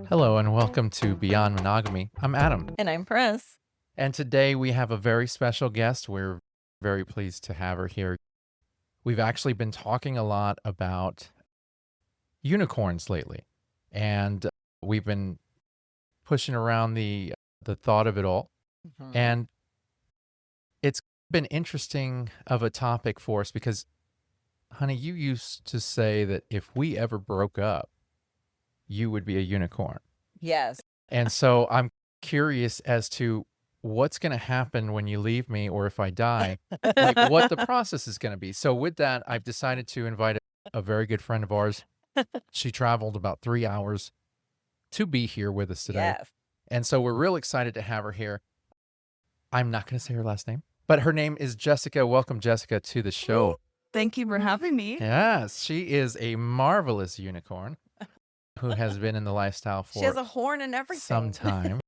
Hello and welcome to Beyond Monogamy. I'm Adam, And I'm Pris. and today we have a very special guest. We're very pleased to have her here. We've actually been talking a lot about unicorns lately, and we've been pushing around the thought of it all. And it's been interesting of a topic for us because, honey, you used to say that if we ever broke up, you would be a unicorn. Yes. And so I'm curious as to what's going to happen when you leave me or if I die, like what the process is going to be. So with that, I've decided to invite a very good friend of ours. She traveled about 3 hours to be here with us today. Yes. And so we're real excited to have her here. I'm not going to say her last name, but her name is Jessica. Welcome, Jessica, to the show. Thank you for having me. Yes, she is a marvelous unicorn who has been in the lifestyle for She has a horn and everything. some time.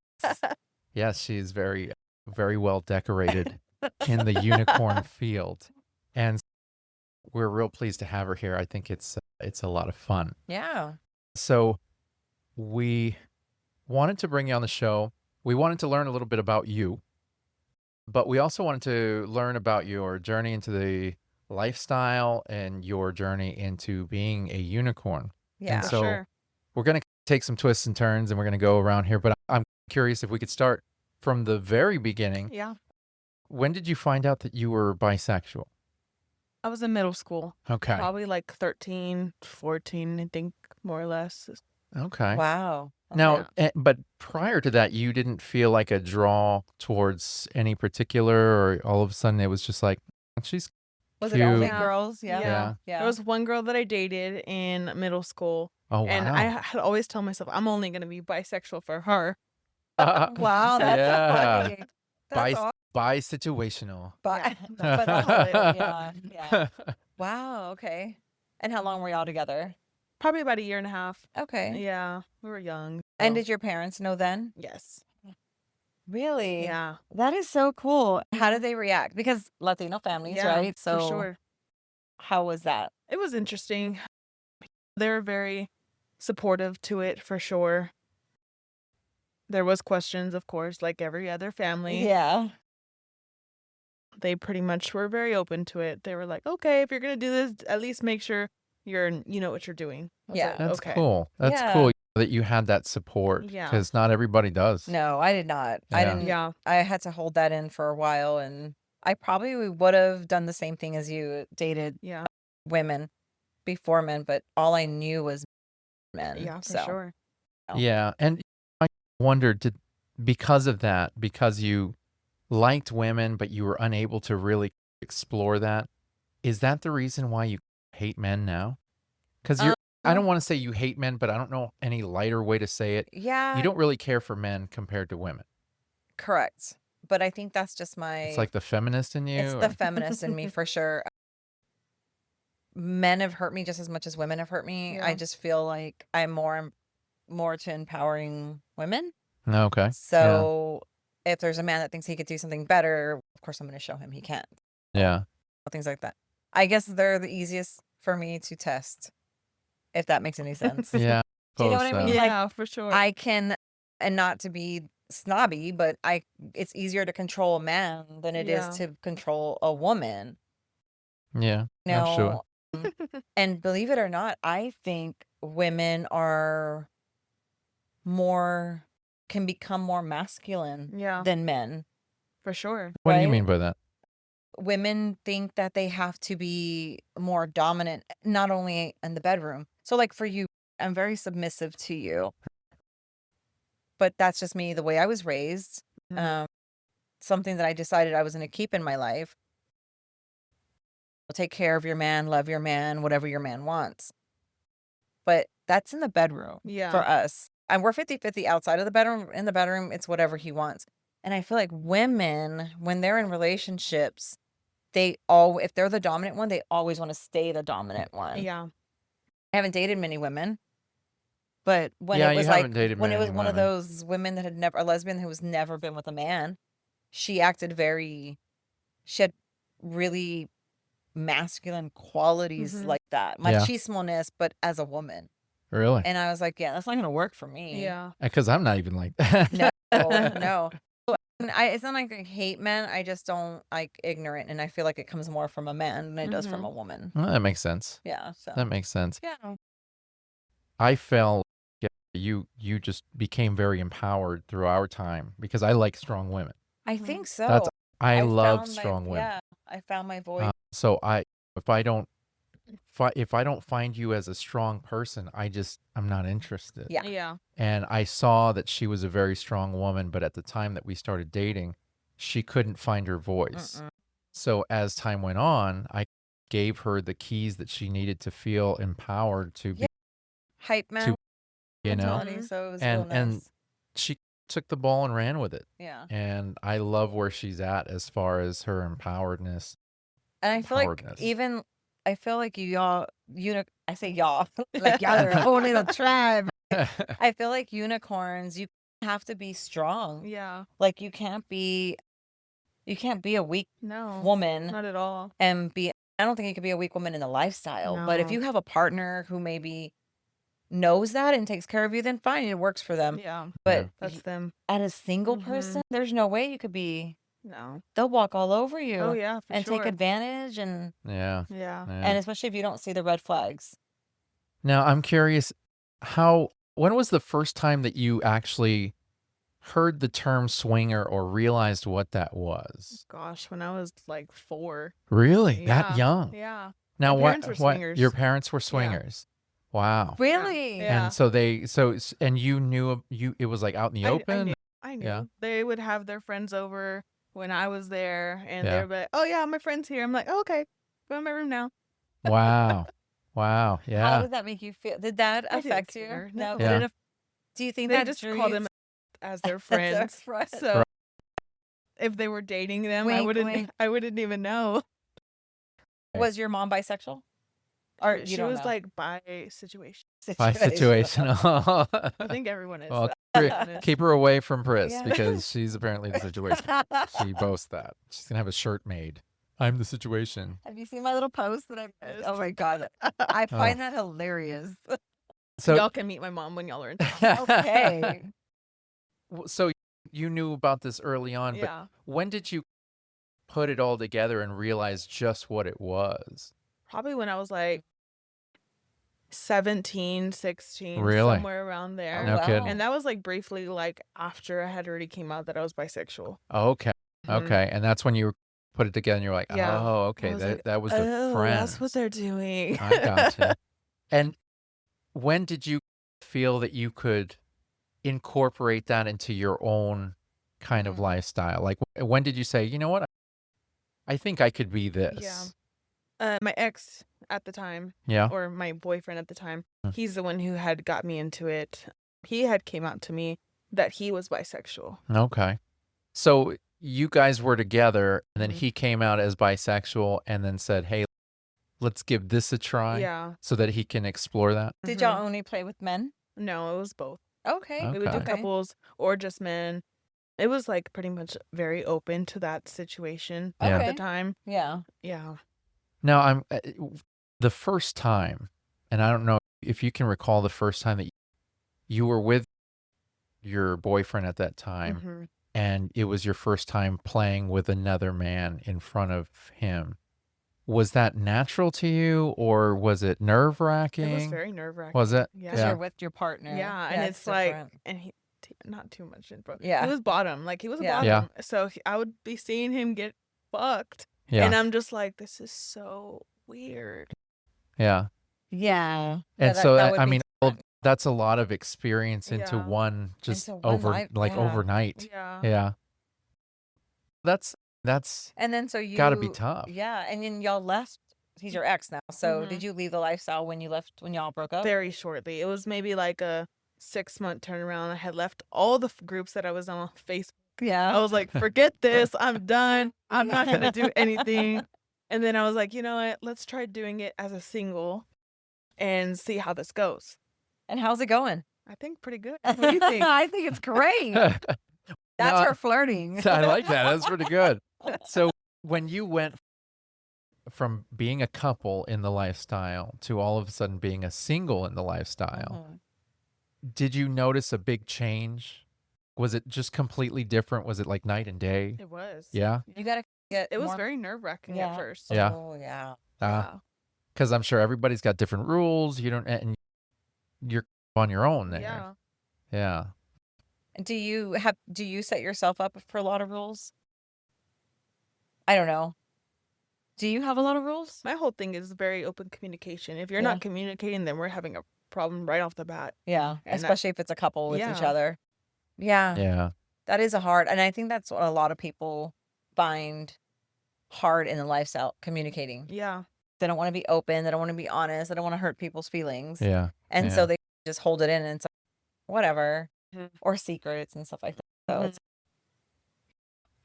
Yes, she's very, very well decorated in the unicorn field. And we're real pleased to have her here. I think it's a lot of fun. Yeah. So we wanted to bring you on the show. We wanted to learn a little bit about you, but we also wanted to learn about your journey into the lifestyle and your journey into being a unicorn. Yeah. And For so sure. we're going to take some twists and turns and we're going to go around here, but I'm curious if we could start from the very beginning. Yeah. When did you find out that you were bisexual? I was in middle school, Okay. probably like 13, 14, I think, more or less. Okay. Wow. Now, but prior to that, you didn't feel like a draw towards any particular, or all of a sudden it was just like, she's Was cute. it only Yeah. girls? Yeah. Yeah. Yeah. There was one girl that I dated in middle school, Oh, wow. and I had always told myself I'm only going to be bisexual for her. Wow. That's Yeah. funny. That's awesome. Bi-situational. But, Yeah. but yeah. Yeah. Wow. Okay. And how long were y'all together? Probably about a year and a half. Okay. Yeah, we were young. And so- did your parents know then? Yes. Really? Yeah. That is so cool. How did they react? Because Latino families, Yeah, right? So for sure. how was that? It was interesting. They were very supportive to it, for sure. There was questions, of course, like every other family. Yeah. They pretty much were very open to it. They were like, okay, if you're going to do this, at least make sure you know what you're doing. I was Yeah. like, That's okay. cool. That's Yeah. cool that you had that support. Yeah. Because not everybody does. No, I did not. I Yeah. didn't. Yeah. I had to hold that in for a while, and I probably would have done the same thing as you, dated Yeah. women before men, but all I knew was men. Yeah, for so. sure. Oh. Yeah. And I wondered, because of that, because you liked women, but you were unable to really explore that, is that the reason why you hate men now? Because I don't want to say you hate men, but I don't know any lighter way to say it. Yeah. You don't really care for men compared to women. Correct. But I think that's just my. It's like the feminist in you. It's or- the feminist in me for sure. Men have hurt me just as much as women have hurt me. I Yeah. just feel like I'm more to empowering women. Okay. So if there's a man that thinks he could do something better, of course I'm going to show him he can't. Yeah. Things like that. I guess they're the easiest for me to test, if that makes any sense. Yeah. Do you know what I suppose mean? so. Like, Yeah, for sure. I can, and not to be snobby, but it's easier to control a man than it Yeah. is to control a woman. Yeah. You I'm sure. know, and believe it or not, I think women can become more masculine Yeah, than men. for sure. What do you right? mean by that? Women think that they have to be more dominant, not only in the bedroom. So like for you, I'm very submissive to you. But that's just me, the way I was raised. Mhm. Something that I decided I was going to keep in my life. Take care of your man, love your man, whatever your man wants. But that's in the bedroom Yeah. for us. And we're 50-50 outside of the bedroom. In the bedroom, it's whatever he wants. And I feel like women, when they're in relationships, if they're the dominant one, they always want to stay the dominant one. Yeah. I haven't dated many women, but when Yeah, it you was haven't like dated when it many was one of women. those women that had never, a lesbian who was never been with a man, she acted she had really masculine qualities Mhm. like that, Yeah. machismo-ness, but as a woman. Really? And I was like, yeah, that's not gonna work for me. Yeah. Because I'm not even like that. No, no. And it's not like I hate men. I just don't like ignorant, and I feel like it comes more from a man than it does from Mhm. a woman. Well, that makes sense. Yeah. That So makes sense. yeah. I felt you just became very empowered through our time because I like strong women. I Mhm. think That's so. I love found strong women. Yeah, I found my voice. So if I don't if I don't find you as a strong person, I'm not interested. Yeah. Yeah. And I saw that she was a very strong woman, but at the time that we started dating, she couldn't find her voice. Mm-mm. So as time went on, I gave her the keys that she needed to feel empowered to be, Yeah. Hype man you know, mentality. So it was real and nice. she took the ball and ran with it. Yeah. And I love where she's at as far as her empoweredness. And I feel like Empoweredness. I feel like I say y'all, like y'all are a whole little tribe. I feel like unicorns, you have to be strong. Yeah. Like you can't be a weak No. woman Not at all. and I don't think you could be a weak woman in the lifestyle. But if No. you have a partner who maybe knows that and takes care of you, then fine, it works for them. Yeah. But That's them. at a single Mhm. person, there's no way you could be. No. They'll walk all over you Oh yeah, for and sure. take advantage, and Yeah. Yeah. Yeah. especially if you don't see the red flags. Now, I'm curious, when was the first time that you actually heard the term swinger or realized what that was? Gosh, when I was like 4. Really? Yeah. That young? Yeah. Now, My parents were what swingers. your parents were swingers? Wow. Really? Yeah. And so and you knew it was like out in the open? I knew. Yeah. They would have their friends over when I was there, and Yeah. they would be like, "Oh yeah, my friend's here." I'm like, "Oh, okay, go in my room now." Wow. Wow. How Yeah. did that make you feel? Did that I didn't affect you? care. No. No. Yeah. Did it, do you think They that just drew call you them as their as friends. their friend? So if they were dating them, I Wink, wouldn't. wink. I wouldn't even know. Was your mom bisexual? Or you She don't was know? like bi situation. By situational. I think everyone is. Well, Situational. keep her away from Pris Yeah. because she's apparently the situation. She boasts that. She's going to have a shirt made. I'm the situation. Have you seen my little post that I Yes. Oh my god. I find that hilarious. So, Y'all can meet my mom when y'all are in town. Okay. so you knew about this early on, but Yeah. when did you put it all together and realize just what it was? Probably when I was like 17, 16, Really? somewhere around there. No kidding. And that was like briefly like after I had already came out that I was bisexual. Okay. Mhm. Okay. And that's when you put it together and you're like, Yeah. oh, I okay. was That, like, that was the oh, friend. that's what they're doing. I gotcha. And when did you feel that you could incorporate that into your own kind of Mm. lifestyle? Like, when did you say, you know what? I think I could be this. My ex at the time, Yeah. or my boyfriend at the time, Mm. he's the one who had got me into it. He had came out to me that he was bisexual. Okay. So you guys were together, and then Mhm. he came out as bisexual and then said, hey, let's give this a try Yeah. so that he can explore that. Did Mhm. y'all only play with men? No, it was both. Okay. We would do Okay. couples or just men. It was like pretty much very open to that situation Yeah. at Okay. the time. Yeah. Yeah. Now, the first time, and I don't know if you can recall the first time that you were with your boyfriend at that time, Mhm. and it was your first time playing with another man in front of him. Was that natural to you, or was it It was nerve-wracking? very nerve-wracking. Was it? Yeah. Because you're with your partner. Yeah, and it's like, different. and he not too much info. Yeah. He was bottom, like he was a Yeah. Yeah. bottom. So I would be seeing him get fucked, Yeah. and I'm just like, this is so weird. Yeah. Yeah. And that- so, that would I be mean, different. that's a lot of experience into Yeah. one, just Into one night, yeah. overnight. Yeah. Yeah. That's And then so you gotta be tough. Yeah. And then y'all left. He's your ex now. So Mhm. did you leave the lifestyle when y'all broke up? Very shortly. It was maybe like a 6-month turnaround. I had left all the groups that I was on Facebook. Yeah. I was like, forget this. I'm done. I'm not going to do anything. And then I was like, you know what? Let's try doing it as a single and see how this goes. And how's it going? I think pretty good. What do you think? I think it's great. That's No, her flirting. I like that. That's pretty good. So when you went from being a couple in the lifestyle to all of a sudden being a single in the lifestyle, Mhm. did you notice a big change? Was it just completely different? Was it like night and day? It was. Yeah. You gotta get It was more. very nerve-wracking at Yeah. first. Yeah. Oh yeah. Yeah. Because I'm sure everybody's got different rules. You don't, and you're on your own there. Yeah. Yeah. Do you set yourself up for a lot of rules? I don't know. Do you have a lot of rules? My whole thing is very open communication. If you're Yeah. not communicating, then we're having a problem right off the bat. Yeah, And especially if it's a couple with each Yeah. other. Yeah, Yeah. that is and I think that's what a lot of people find hard in the lifestyle, communicating. Yeah. They don't want to be open, they don't want to be honest, they don't want to hurt people's feelings. Yeah. And yeah. so they just hold it in and it's like, whatever, Mhm. or secrets and stuff like that. So Mhm. it's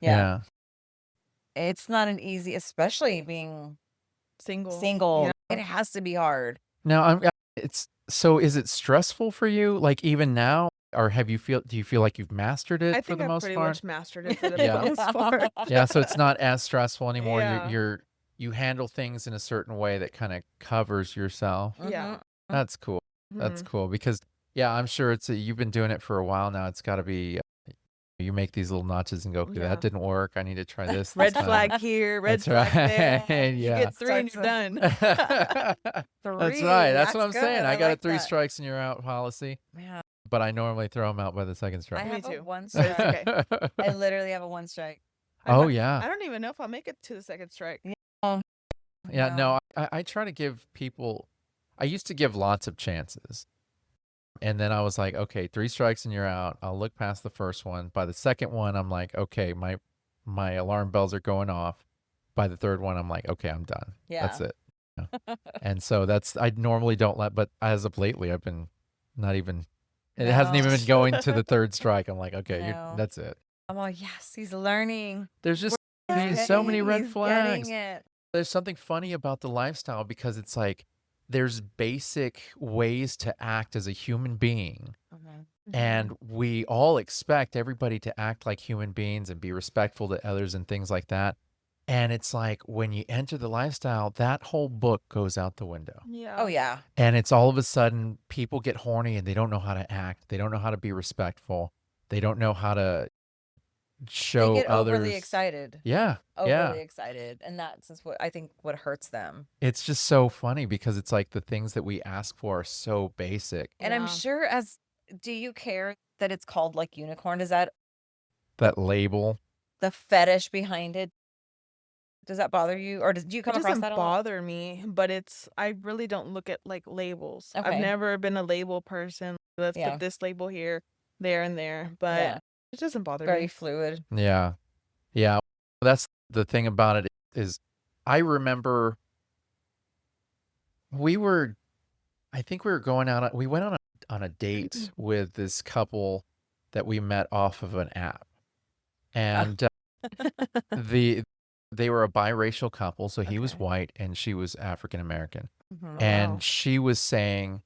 yeah, it's not an easy, especially being single. Yeah. It has to be hard. Now is it stressful for you? Like even now, or do you feel like you've mastered it I for think the I've most pretty part? much mastered it for the Yeah. most part. Yeah. So it's not as stressful anymore. Yeah. You handle things in a certain way that kind of covers yourself. Yeah. That's cool. That's Mhm. cool because yeah, I'm sure you've been doing it for a while now. It's got to be you make these little notches and go, okay, Yeah. that didn't work. I need to try this. Red time." flag here, red That's flag there. right. You Yeah. get 3 and you're done. That's Three, right. That's what that's I'm saying. good. I I got a like 3 that. strikes and you're out policy, Yeah, but I normally throw them out by the second I strike. Me have a too. one But it's strike. okay. I literally have a one strike. Oh, I yeah. don't even know if I'll make it to the second strike. Yeah, no, I try to give people, I used to give lots of chances. And then I was like, okay, 3 strikes and you're out. I'll look past the first one. By the second one, I'm like, okay, my alarm bells are going off. By the third one, I'm like, okay, I'm done. That's Yeah. it. Yeah. And so I normally don't but as of lately, I've been not even, it hasn't even been going to the third strike. I'm like, okay, No. that's it. I'm like, yes, he's learning. There's just He's so many red he's flags. getting it. There's something funny about the lifestyle because it's like there's basic ways to act as a human being. Mhm. And we all expect everybody to act like human beings and be respectful to others and things like that. And it's like when you enter the lifestyle, that whole book goes out the window. Yeah. Oh yeah. And it's all of a sudden people get horny and they don't know how to act. They don't know how to be respectful. They don't know how to show They get others. overly excited. Yeah. Overly excited. And that's just what I think what hurts them. It's just so funny because it's like the things that we ask for are so basic. And I'm Yeah. sure do you care that it's called like unicorn? Is that That label. the fetish behind it? Does that bother you? Or do you come It across doesn't that a lot? bother me, but I really don't look at like labels. I've Okay. never been a label person. Let's Yeah. put this label here, there, and there. But Yeah. it doesn't bother Very me. fluid. Yeah. Yeah. That's the thing about it is I remember I think we were going out, we went on a date with this couple that we met off of an app. And they were a biracial couple. So he was Okay. white and she was African American. Mhm. And Wow. she was saying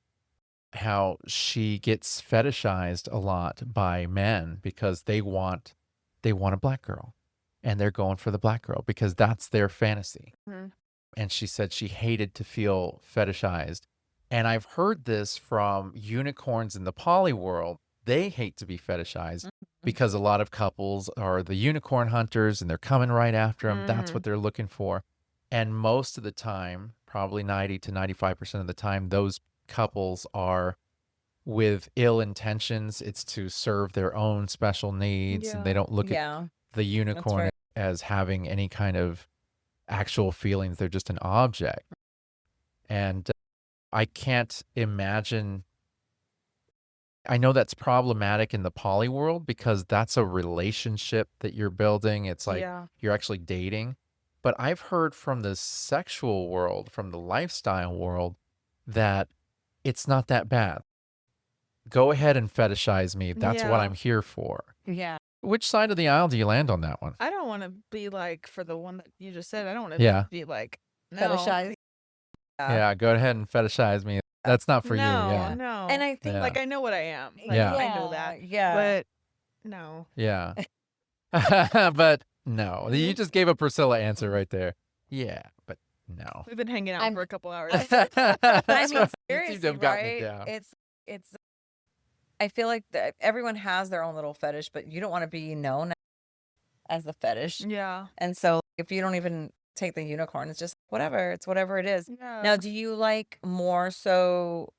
how she gets fetishized a lot by men because they want a black girl and they're going for the black girl because that's their fantasy. Mhm. And she said she hated to feel fetishized. And I've heard this from unicorns in the poly world. They hate to be fetishized because a lot of couples are the unicorn hunters and they're coming right after them. That's what they're looking for. And most of the time, probably 90 to 95% of the time, those couples are with ill intentions. It's to serve their own special needs, and they don't look at Yeah. the unicorn right. as having any kind of actual feelings. They're just an object. And I can't imagine. I know that's problematic in the poly world because that's a relationship that you're building. It's like Yeah. you're actually dating. But I've heard from the sexual world, from the lifestyle world, that it's not that bad. Go ahead and fetishize me. That's what Yeah. I'm here for. Yeah. Which side of the aisle do you land on that one? I don't want to be like for the one that you just said. I don't want to Yeah. be like no. Fetishized. Yeah, go ahead and fetishize me. That's not for you. No, Yeah. no. And I think Yeah. Like I know what I am. Like, Yeah. I know that. Yeah. But no. Yeah. But no, you just gave a Priscilla answer right there. Yeah, but No. We've been hanging out I'm- for a couple hours. I mean, You seem to seriously, have gotten it right? down. It's. I feel like everyone has their own little fetish, but you don't want to be known as the fetish. Yeah. And so, if you don't even take the unicorn, it's just whatever. It's whatever it is. Yeah. Now, do you like more so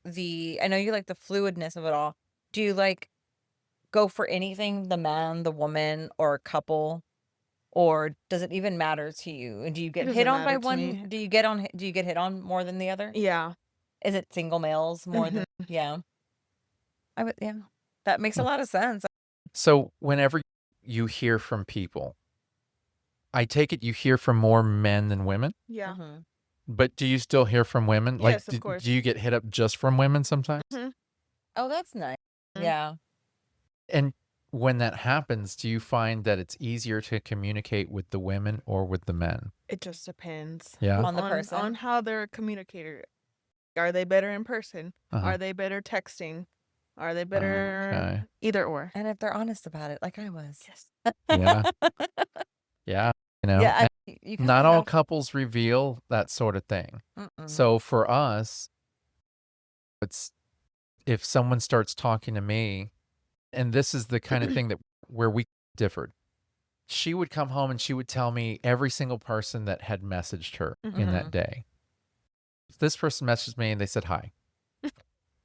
I know you like the fluidness of it all. Do you like go for anything, the man, the woman, or a couple? Or does it even matter to you? And do you get doesn't hit on by matter to one? me. Do you get hit on more than the other? Yeah. Is it single males more than yeah? I would yeah. That makes a lot of sense. So whenever you hear from people, I take it you hear from more men than women, Yeah. Mhm. but do you still hear from women? Like, Yes, of course. do you get hit up just from women sometimes? Mhm. Oh, that's nice. Mhm. Yeah. And when that happens, do you find that it's easier to communicate with the women or with the men? It just depends. Yeah. On the person? On how they're a communicator. Are they better in person? Uh-huh. Are they better texting? Are they better Okay. either or? And if they're honest about it, like I was. Yes. Yeah. Yeah. Yeah. and You not all couples reveal that sort of thing. Mm-mm. So for us, it's if someone starts talking to me, and this is the kind of thing where we differed. She would come home and she would tell me every single person that had messaged her in that day. This person messaged me and they said hi.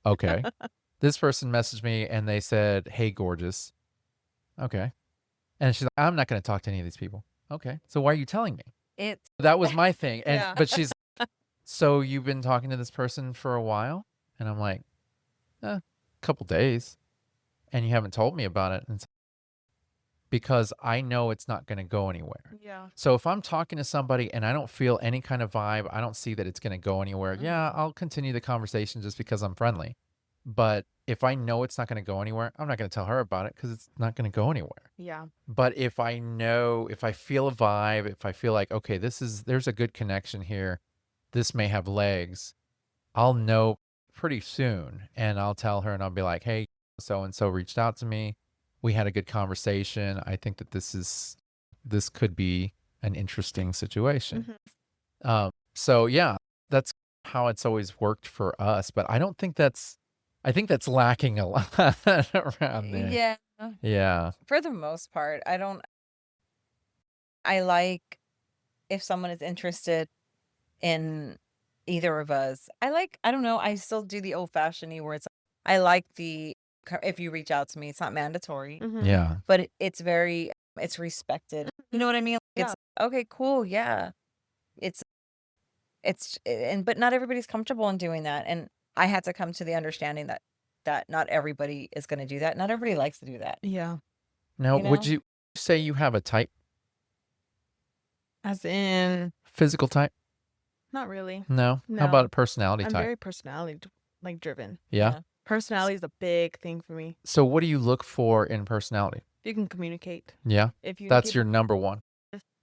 Okay. This person messaged me and they said, "Hey, gorgeous." Okay. And she's like, "I'm not going to talk to any of these people." Okay. So why are you telling me? It's That was my thing. And Yeah. but she's "So you've been talking to this person for a while?" And I'm like, a couple days. And you haven't told me about it. And because I know it's not going to go anywhere. Yeah. So if I'm talking to somebody and I don't feel any kind of vibe, I don't see that it's going to go anywhere. Yeah, I'll continue the conversation just because I'm friendly. But if I know it's not going to go anywhere, I'm not going to tell her about it because it's not going to go anywhere. Yeah. But if I feel a vibe, if I feel like, okay, there's a good connection here, this may have legs, I'll know pretty soon. And I'll tell her and I'll be like, "Hey, so-and-so reached out to me. We had a good conversation. I think that this could be an interesting situation." So yeah, that's how it's always worked for us. But I think that's lacking a lot around there. yeah. Yeah. For the most part, I like if someone is interested in either of us. I don't know, I still do the old fashioned where I like if you reach out to me, it's not mandatory, Yeah. but it's respected. You know what I mean? It's okay, cool, yeah. But not everybody's comfortable in doing that. And I had to come to the understanding that not everybody is going to do that. Not everybody likes to do that. Yeah. Now, You would know? you say you have a type, As in, physical type? not really. No. No. How about a personality I'm type? very personality driven. Yeah. Personality is a big thing for me. So what do you look for in personality? If you can communicate. Yeah. If you That's your number one.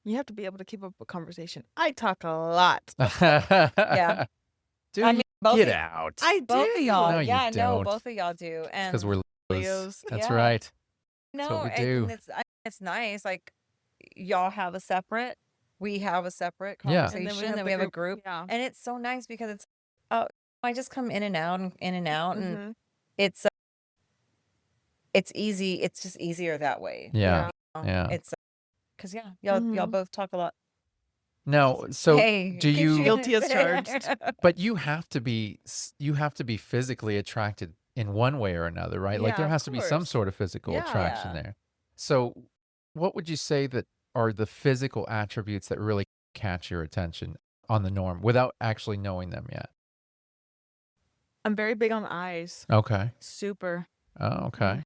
you have to be able to keep up a conversation. I talk a lot. Yeah. Dude, I mean, both get of- out. I Both of do. y'all. No, you yeah, no, don't. both of y'all do. And Because we're Leos. Leos. That's Yeah. right. no, what we and do. it's nice. Like y'all have we have a separate Yeah. conversation, And then we have then the we have a group. group. Yeah. And it's so nice because I just come in and out and in and out, and Mhm. it's easy. It's just easier that way. Yeah. you know? Yeah. It's because y'all Mhm. both talk a lot. No, so Hey, do you Guilty as charged. but you have to be physically attracted in one way or another, right? Like Yeah, there of has to be some course. sort of physical Yeah. attraction there. So what would you say that are the physical attributes that really catch your attention on the norm without actually knowing them yet? I'm very big on eyes. Okay. Super. Oh, okay.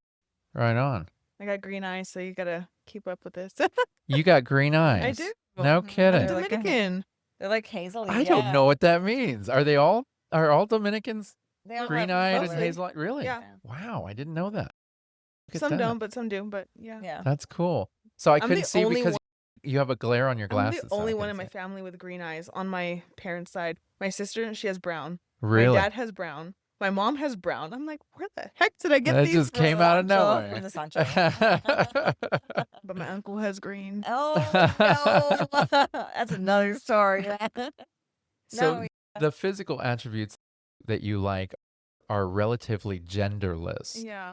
Right on. I got green eyes, so you gotta keep up with this. You got green eyes. I do. No Mhm. kidding. I'm They're like a- Dominican. They're like hazily. I don't yeah. know what that means. Are all Dominicans They all green have eyed and mostly. hazel? Really? Yeah. Wow, I didn't know that. Look at Some that. don't, but some do. But yeah. Yeah. That's cool. So I I'm the couldn't see only because one- you have a glare on your I'm glasses. the so I only couldn't one in see my it. family with green eyes on my parents' side. My sister, she has brown. Really? My dad has brown. My mom has brown. I'm like, where the heck did I get That these just from? came out of Sancho, from nowhere. the Sancho. But my uncle has green. Oh no, that's another story. So No, the physical attributes that you like are relatively genderless. Yeah.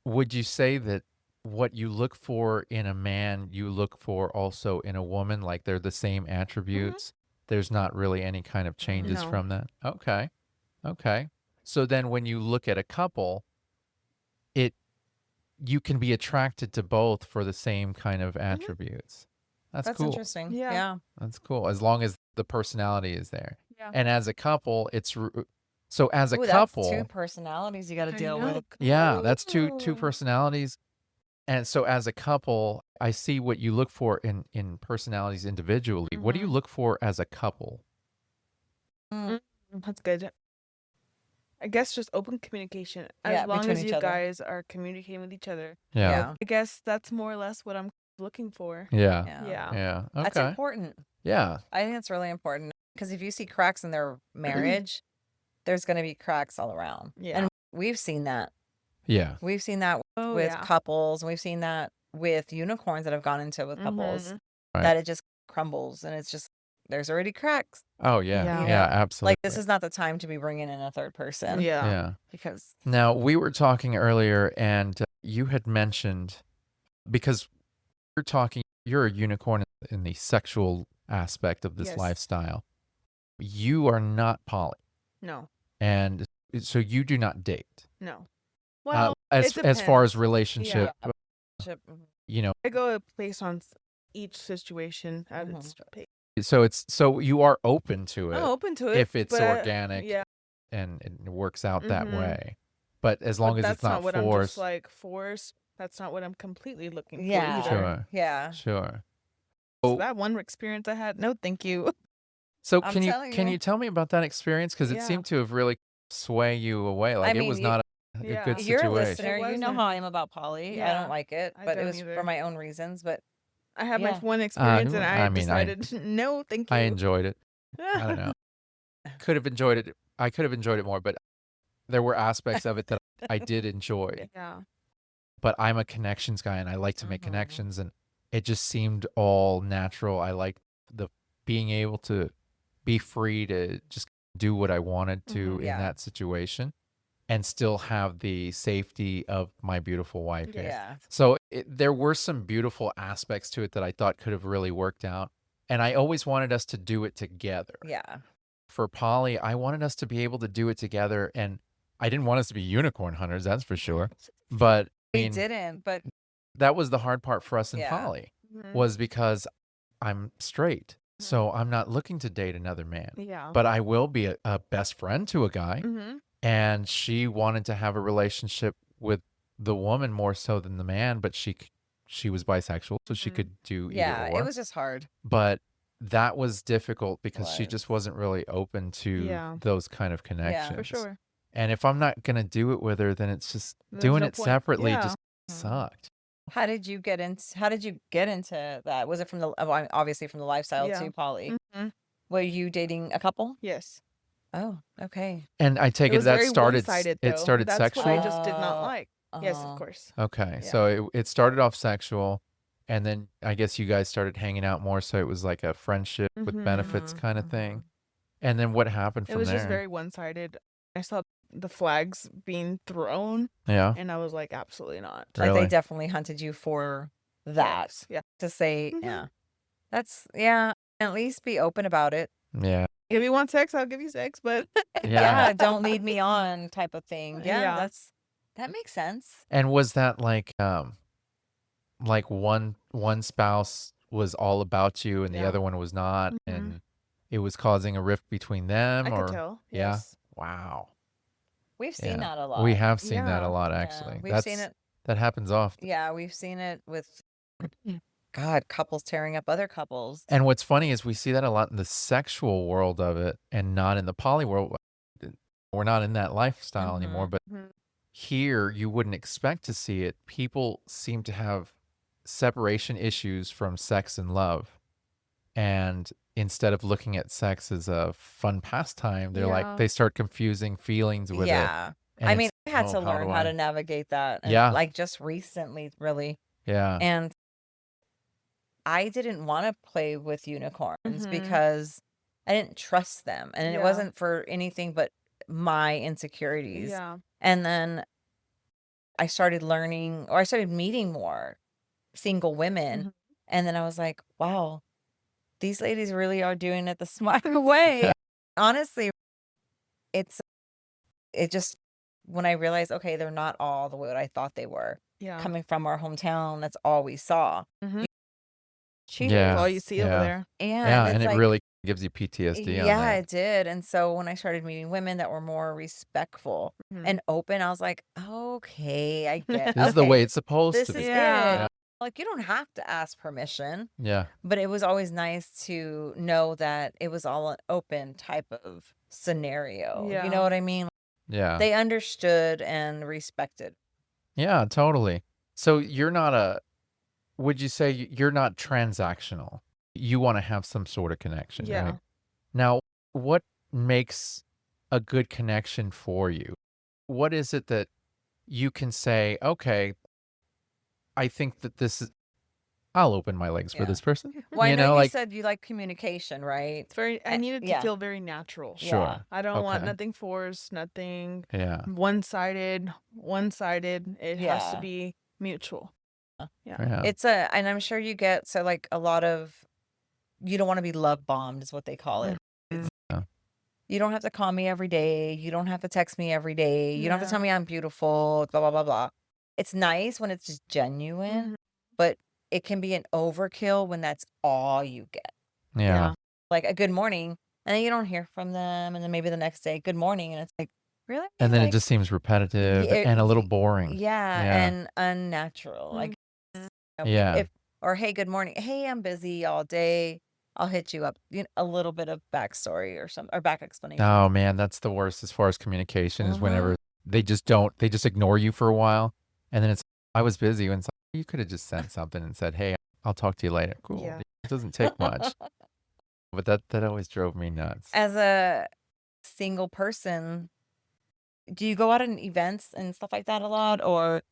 Would you say that what you look for in a man, you look for also in a woman? Like they're the same attributes? There's not really any kind of changes No. from that? Okay. Okay. So then when you look at a couple, you can be attracted to both for the same kind of attributes. That's that's cool. interesting. Yeah. Yeah. That's cool. As long as the personality is there. Yeah. And as a couple, so as a Ooh, that's two couple, personalities you got to I deal know. with. yeah, that's two Ooh. personalities. And so as a couple, I see what you look for in personalities individually. What do you look for as a couple? Mm, That's good. I guess just open communication. As Yeah, long between as each you other. guys are communicating with each other. Yeah. Yeah. I guess that's more or less what I'm looking for. Yeah. Yeah. Yeah. Yeah. That's Okay. important. Yeah. I think it's really important because if you see cracks in their marriage, there's going to be cracks all around. Yeah. And we've seen that. Yeah. We've seen that Oh, with yeah. couples. And we've seen that with unicorns that have gone into with couples Mhm. Right. that it just crumbles and it's just, there's already cracks. Oh, yeah. Yeah. Yeah, absolutely. Like, this is not the time to be bringing in a third person. Yeah. Yeah. Because, Now, we were talking earlier, and you had mentioned, because you're a unicorn in the sexual aspect of this Yes. lifestyle. You are not poly, No. and so you do not date. No. Well, as it far as depends. relationship, mhm. you know, I go place on each situation at Mhm. its pace. so you are open to it I'm open to it if it's but organic Yeah. and it works out that Mhm. way. But as long But as that's it's not what I'm just forced. like forced. That's not what I'm completely looking for Yeah. either. Sure. Yeah. Sure. So that one experience I had, no, thank you. So I'm can telling you you. tell me about that experience? Because it Yeah. seemed to have really sway you away. Like I it was mean, not a Yeah. good You're a situation. listener. You know wasn't. how I am about poly. I Yeah. don't like it, I but it don't was for either. my own reasons. But I had my Yeah. one experience and I I mean, I decided no, thank you. I enjoyed it. I don't know. Could have enjoyed it. I could have enjoyed it more, but there were aspects of it that I did enjoy. Yeah. But I'm a connections guy, and I like to make Mhm. connections, and it just seemed all natural. I like the being able to be free to just do what I wanted to Mhm. in Yeah. that situation, and still have the safety of my beautiful wife here. Yeah. So there were some beautiful aspects to it that I thought could have really worked out. And I always wanted us to do it together. Yeah. For Polly, I wanted us to be able to do it together. And I didn't want us to be unicorn hunters, that's for sure. But I We mean, didn't, but that was the hard part for us in Yeah. Polly, Mhm. was because I'm straight. So I'm not looking to date another man. Yeah. But I will be a best friend to a guy. Mhm. And she wanted to have a relationship with the woman more so than the man, but she was bisexual, so she Mhm. could do either yeah, or. it was just hard. But that was difficult because she Was. just wasn't really open to Yeah. those kind of connections. For sure. And if I'm not gonna do it with her, then it's just There's doing no it point. separately Yeah. just Mhm. sucked. How did you get into that? Was it from obviously from the lifestyle Yeah. to poly? Mhm. Were you dating a couple? Yes. Oh, okay. And I take It it was that very started one-sided it though. started That's sexual. what I just did not Oh, like. Yes, oh. of course. Okay, Yeah. so it started off sexual, and then I guess you guys started hanging out more, so it was like a friendship with benefits Mhm, kind of mhm. thing. And then what happened It from was just there? very one-sided. I saw the flags being thrown Yeah, and I was like, absolutely not. Like really. they definitely hunted you for that Yes. Yeah. to say, Mhm. yeah. That's at least be open about it. Yeah, If you want sex, I'll give you sex, but yeah. Yeah, don't lead me on type of thing. Yeah, Yeah. that makes sense. And was that like one spouse was all about you and the Yeah. other one was not, Mhm. and it was causing a rift between them, I or could tell. yeah? Yes. Wow. We've seen Yeah. that a lot. We have seen that a Yeah. lot Yeah, actually. we've seen it. That happens often. Yeah, we've seen it with God, couples tearing up other couples. And what's funny is we see that a lot in the sexual world of it and not in the poly world. We're not in that lifestyle anymore, Mhm. but Mhm. here you wouldn't expect to see it. People seem to have separation issues from sex and love. And instead of looking at sex as a fun pastime, they're like, Yeah. they start confusing feelings with it. Yeah. And I mean, it's, I had oh, to how learn do how to I? navigate that, and Yeah. like just recently, really. Yeah. And I didn't want to play with unicorns Mhm. because I didn't trust them, and it Yeah. wasn't for anything but my insecurities. Yeah. And then I started learning, or I started meeting more single women, Mhm. and then I was like, wow, these ladies really are doing it the smart way. Honestly, it just, when I realized, okay, they're not all the way what I thought they were. Yeah. Coming from our hometown, that's all we saw. Mhm. Cheaters. Yeah. All you see over Yeah. there. Yeah. And And it's it like, really gives you PTSD on yeah, that. it did. And so when I started meeting women that were more respectful Mhm. and open, I was like, okay, I get, This is the okay, way it's supposed this to is be. Yeah. it. Like, you don't have to ask permission, Yeah. but it was always nice to know that it was all an open type of scenario. You know Yeah. what I mean? Yeah. They understood and respected. Yeah, totally. So you're not would you say you're not transactional? You want to have some sort of connection, Yeah. right? Now, what makes a good connection for you? What is it that you can say, okay, I think that I'll open my legs for Yeah. this person. Well, I You know know, you like, said you like communication, right? It's very. I need it to Yeah. feel very natural. Yeah. sure. I don't want Okay. nothing forced, nothing Yeah. one-sided. One-sided. It has to Yeah. be mutual. Yeah. Yeah. And I'm sure you get, so like a lot of, you don't want to be love bombed is what they call it. Mhm. Yeah. You don't have to call me every day. You don't have to text me every day. You don't have to tell Yeah. me I'm beautiful, blah, blah, blah, blah. It's nice when it's just genuine, Mhm. but it can be an overkill when that's all you get. Yeah. Yeah. Like a good morning, and then you don't hear from them. And then maybe the next day, good morning. And it's like, really? And then it Like, just seems repetitive and a little boring. yeah, Yeah. and unnatural. Like, Mhm. Yeah. or hey, good morning. Hey, I'm busy all day. I'll hit you up. A little bit of backstory or some, or back explanation. Oh man, that's the worst as far as communication is Uh-huh. whenever they just ignore you for a while. And then it's, I was busy. And it's like, you could have just sent something and said, hey, I'll talk to you later. Cool. Yeah. It doesn't take much. But that always drove me nuts. As a single person, do you go out in events and stuff like that a lot? Or,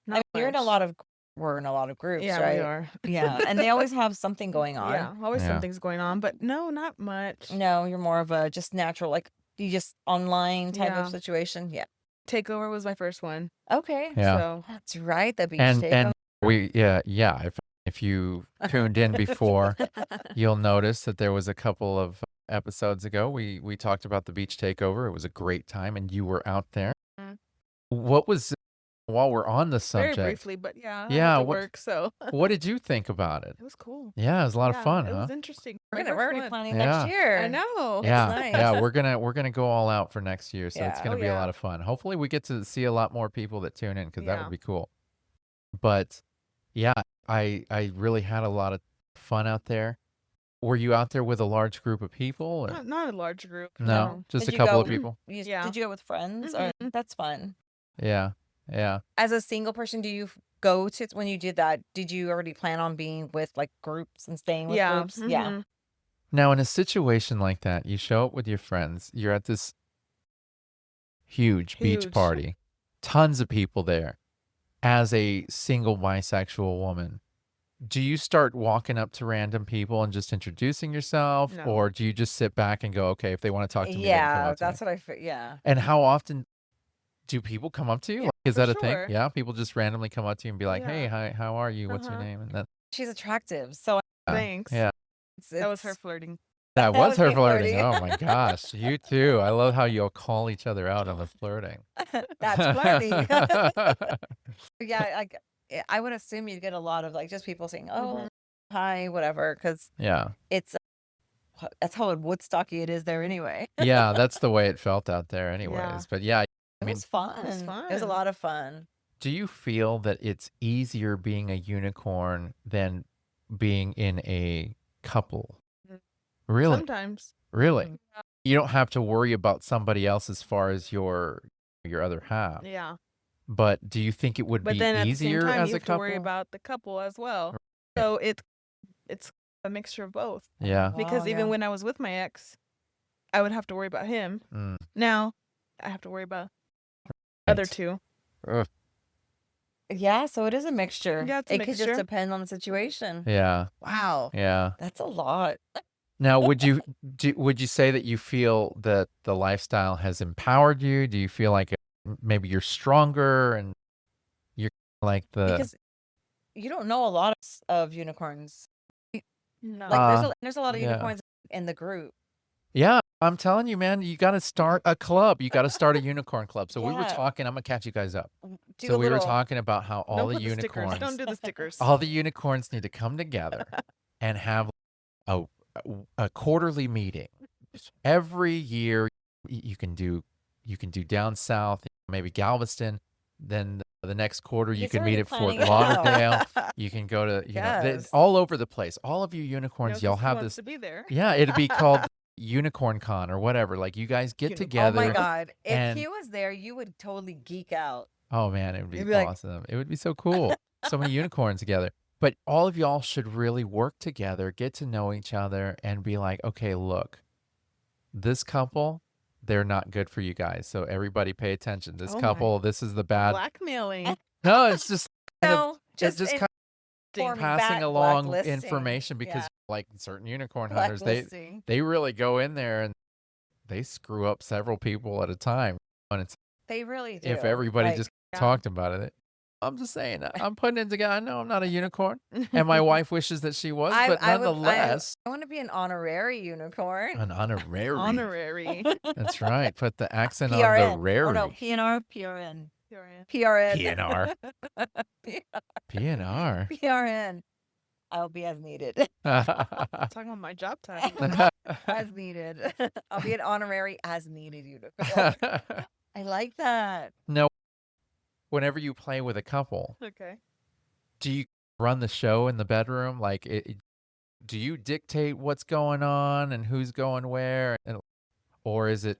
I mean, Not you're in a much. lot of, we're in a lot of groups, Yeah, we right? are. Yeah, and they always have something going on. Yeah, always Yeah. something's going on, but no, not much. No, you're more of a just natural, like you just online type Yeah. of situation. Yeah. Takeover was my first one. Okay. Yeah. So That's right. The beach And takeover. if you tuned in before, you'll notice that there was a couple of episodes ago we talked about the beach takeover. It was a great time and you were out there. Mhm. What was, while we're on the very subject, briefly, but yeah, I Yeah, had to what- work, so what did you think about it? it was cool. Yeah, it was a lot of Yeah, fun, it huh? was interesting. We're My first already one. planning Yeah. next year. I know. It's Yeah, nice. yeah, we're gonna go all out for next year, so it's Yeah. gonna Oh, be a lot yeah. of fun. Hopefully, we get to see a lot more people that tune in because that Yeah. would be cool. But yeah, I really had a lot of fun out there. Were you out there with a large group of people? Or? Not a large group. No, just Did a you couple go- of people. Yeah. Did you go with friends? Or Mhm. that's fun. Yeah, yeah. As a single person, do you go to, when you did that? Did you already plan on being with like groups and staying with Yeah. groups? Yeah. Mhm. Now, in a situation like that, you show up with your friends. You're at this huge beach Huge. party, tons of people there. As a single bisexual woman, do you start walking up to random people and just introducing yourself, No. or do you just sit back and go, okay, if they want to talk to me, they can come Yeah, up to me? that's what yeah. And how often do people come up to you? Yeah, Like, is for that a thing? sure. Yeah, people just randomly come up to you and be like, "Hey, Yeah. hi, how are you? What's your Uh-huh. name?" And that, She's attractive. So Thanks. yeah, That was her flirting. that That was was her me flirting. flirting. Oh my gosh, you too. I love how you'll call each other out on the flirting. that's flirty. Yeah, like I would assume you'd get a lot of like just people saying, "Oh, Mhm. hi," whatever, because Yeah, it's that's how Woodstocky it is there anyway. yeah, that's the way it felt out there, anyways. Yeah. But yeah, I It mean, was fun. It was It was a fun. lot of fun. do you feel that it's easier being a unicorn than being in a couple? Mhm. Really? Sometimes. Really? Mhm. You don't have to worry about somebody else as far as your other half. Yeah. But do you think it would But be then at the same easier time, as you a have to worry couple? about the couple as well. Right. So it's a mixture of both. Yeah. Because Wow, even yeah. when I was with my ex, I would have to worry about him. Mm. Now I have to worry about other Right. two. Ugh. Yeah, so it is a mixture. Yeah, it's a It could just mixture. depend on the situation. Yeah. Wow, Yeah. that's a lot. Now, would you say that you feel that the lifestyle has empowered you? Do you feel like maybe you're stronger and you're like the Because you don't know a lot of unicorns. No. Like uh there's a lot of yeah. unicorns in the group. Yeah, I'm telling you, man, you got to start a club. You got to start a unicorn club. So we were Yeah, talking, I'm going to catch you guys up. do So a we were little. talking about how all Don't the put the stickers. Don't unicorns, do the stickers. all the unicorns need to come together and have a a quarterly meeting. Every year you can do down south, maybe Galveston, then the next quarter you He's can meet already at Fort planning it out. Lauderdale. You can go to, Yes. all over the place. All of you unicorns, y'all 'cause he have wants this. to be there. Yeah, it'd be called Unicorn Con or whatever. Like you guys get Unicorn. Oh my together God. If and he was there, you would totally geek out. oh man, it would You'd be be like, awesome. It would be so cool. So many unicorns together. But all of y'all should really work together, get to know each other, and be like, okay, look, this couple, they're not good for you guys. So everybody pay attention. This Oh my. couple, this is the bad. Blackmailing. No, it's just kind of, no, it's just just kind Ding. of passing along blacklisting. information because Yeah, like certain unicorn hunters, blacklisting. they really go in there and they screw up several people at a time. And it's They really do. if everybody Like, just Yeah. talked about it. I'm just saying, I'm putting it together. I know I'm not a unicorn, and my wife wishes that she was, but I would. nonetheless, I want to be an honorary unicorn. an honorary. Honorary. That's right. Put the accent on the PRN. Oh rary. no, PNR, PRN. PRN. PRN. PNR. PNR. PRN. I'll be as needed. Talking about my job title. As needed. I'll be an honorary as needed unicorn. I like that. No, whenever you play with a couple, Okay. do you run the show in the bedroom? Like, do you dictate what's going on and who's going where, or is it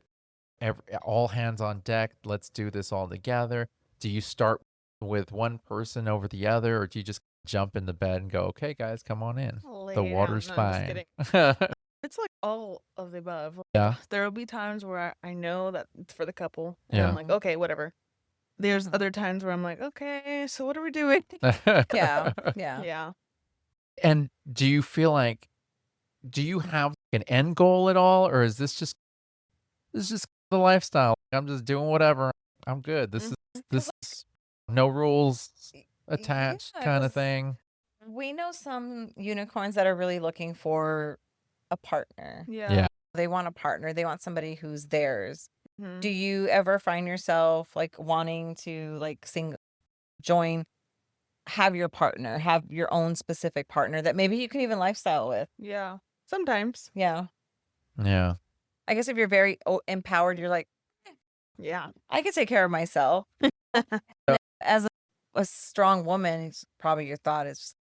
all hands on deck? Let's do this all together. Do you start with one person over the other, or do you just jump in the bed and go, "Okay, guys, come on in. Lay The it out. water's No, I'm just fine." kidding. It's like all of the above. Yeah. There will be times where I know that it's for the couple. And Yeah. I'm like, okay, whatever. There's other times where I'm like, okay, so what are we doing? Yeah. Yeah. Yeah. And do you feel like, do you have an end goal at all, or is this just the lifestyle? I'm just doing whatever. I'm good. This is no rules attached Yeah, kind of 'cause thing. we know some unicorns that are really looking for a partner. Yeah. Yeah. They want a partner. They want somebody who's theirs. Mhm. Do you ever find yourself like wanting to like have your partner, have your own specific partner that maybe you can even lifestyle with? Yeah. Sometimes. Yeah. Yeah. I guess if you're very empowered, you're like, Yeah. I can take care of myself. As a strong woman, it's probably your thought is just,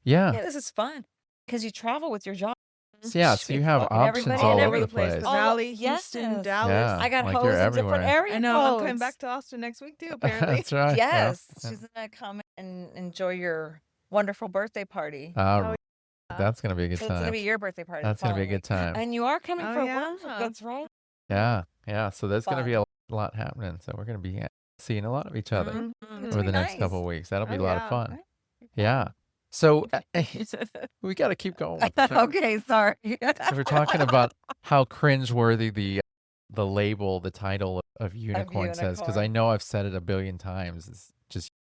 yeah, this is fun because you travel with your job. So, yeah, so you have Fucking options everybody all and over the every place. The All- Valley, Houston, yes. Dallas. Yeah. I got like hoes you're in different everywhere. area I know. I'm coming codes. back to Austin next week too, apparently. That's right. yeah. Yes, she's gonna come and enjoy your wonderful birthday party. Uh, yeah. That's gonna be a good So it's gonna time. be your birthday party. That's gonna be a following good week. time. And you are coming Oh, for yeah. one. That's right. Yeah, yeah. So there's gonna Fun. be a lot happening. So we're gonna be seeing a lot of each other Mhm. It's over gonna the be next couple of nice. weeks. That'll be Oh, a lot yeah. of fun. Yeah. So we got to keep going. With the show. Okay, sorry. So we're talking about how cringeworthy the label, the title of unicorn says, because I unicorn. know I've said it a billion times. It's just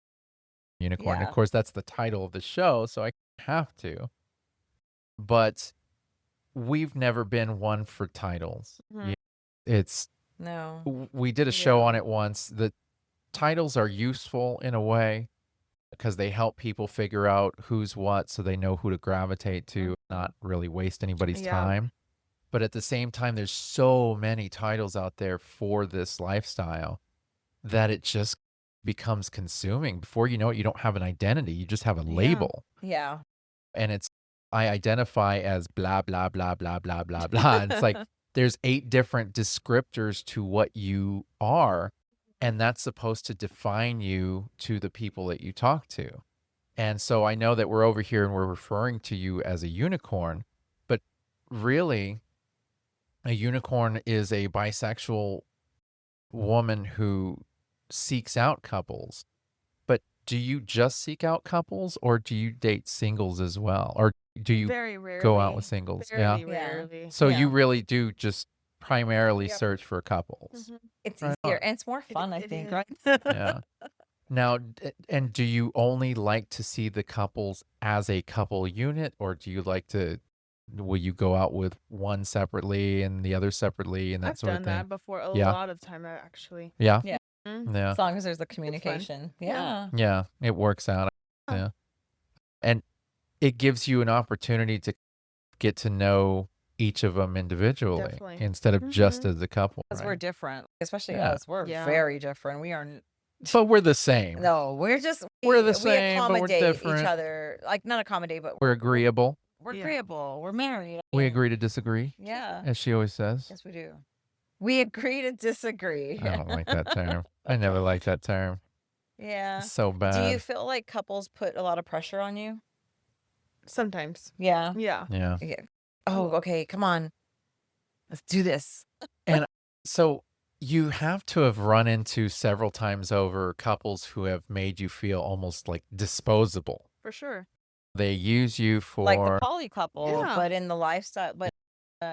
unicorn. Yeah. Of course, that's the title of the show, so I have to. But we've never been one for titles. Mhm. It's No. we did a show Yeah. on it once. The titles are useful in a way because they help people figure out who's what so they know who to gravitate to, not really waste anybody's Yeah. time. But at the same time, there's so many titles out there for this lifestyle that it just becomes consuming. Before you know it, you don't have an identity. You just have a Yeah. label. Yeah. And it's, I identify as blah, blah, blah, blah, blah, blah, blah. And it's like, there's 8 different descriptors to what you are. And that's supposed to define you to the people that you talk to. And so I know that we're over here and we're referring to you as a unicorn, but really, a unicorn is a bisexual woman who seeks out couples. But do you just seek out couples or do you date singles as well? Or do you Very go out with rarely. singles? Yeah. Very Yeah. rarely. So you Yeah. really do just primarily Yep. search for couples. Mhm. It's Right easier on. and it's more fun, I It think, is. right? Yeah. Now, and do you only like to see the couples as a couple unit, or do you like to, will you go out with one separately and the other separately and that I've sort of done thing? that before a Yeah. lot of time actually. Yeah. Yeah. Mhm. Yeah. As long as there's the It's fun. communication. Yeah. Yeah. Yeah. It works out. Yeah. Yeah. And it gives you an opportunity to get to know each of them individually Definitely. instead of just Mhm. as a couple, Because we're right? different, especially Yeah. us. We're Yeah. very different. We are But we're the same. no, we're just We're the we same, but we're accommodate each different. other. Like not accommodate, but We're agreeable. we're Yeah. agreeable. We're married. I We mean, agree to disagree, yeah. as she always says. Yes, we do. We agree to disagree. I don't like that term. I never liked that term. Yeah. It's so Do you bad. feel like couples put a lot of pressure on you? Sometimes. Yeah. Yeah. Yeah. Yeah. Oh, okay. Come on. Let's do this. And so you have to have run into several times over couples who have made you feel almost like disposable. For sure. They use you Like the for, poly couple, Yeah. but in the lifestyle, but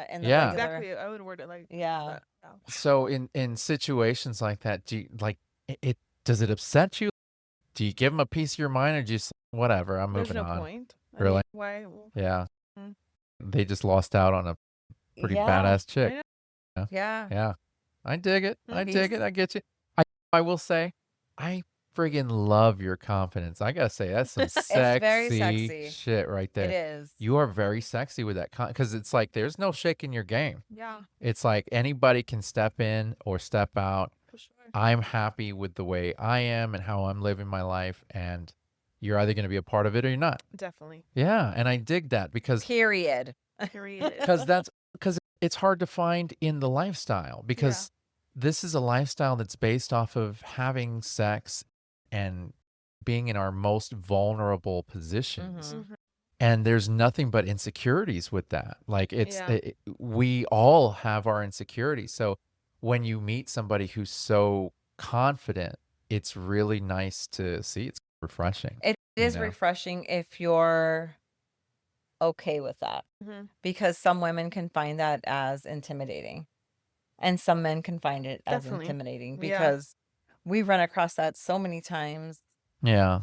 in the Yeah. regular. Exactly. I would word it like Yeah. that. Yeah. so in situations like that, do you, like it does it upset you? Do you give them a piece of your mind or just whatever, I'm There's moving no on? point. I Really? mean, why? Yeah. Mm. They just lost out on a pretty Yeah. badass I chick. know. Yeah. Yeah. I dig it. I Mhm. dig it. I get you. I will say, I friggin' love your confidence. I gotta say, that's some It's very sexy sexy. shit right It there. is. You are very sexy with that because it's like there's no shaking your game. Yeah. It's like anybody can step in or step out. For sure. I'm happy with the way I am and how I'm living my life, and you're either gonna be a part of it or you're not. Definitely. Yeah, and I dig that because Period. Period. because it's hard to find in the lifestyle because this is a lifestyle that's based off of having sex and being in our most vulnerable positions. Mhm. Mhm. And there's nothing but insecurities with that. Like Yeah. we all have our insecurities. So when you meet somebody who's so confident, it's really nice to see. It's refreshing. It You is know? refreshing if you're okay with that Mhm. because some women can find that as intimidating and some men can find it as Definitely. intimidating Yeah. because we run across that so many times. Yeah.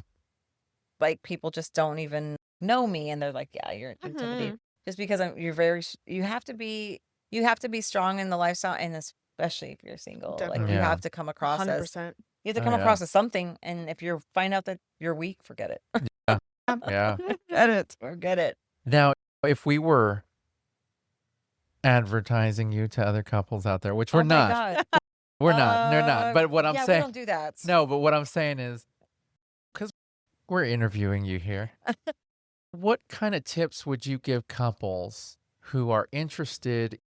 Like people just don't even know me and they're like, yeah, you're intimidated Mhm. just because you're you have to be strong in the lifestyle and especially if you're single. Like Definitely. you Yeah. have to come across as 100%. you have to Oh, come yeah. across as something, and if you find out that you're weak, forget it. Yeah. Forget it. Forget it. Now, if we were advertising you to other couples out there, which we're Oh my not, God. we're not, they're not. But what I'm yeah, we saying, don't do that. no, but what I'm saying is, because we're interviewing you here, what kind of tips would you give couples who are interested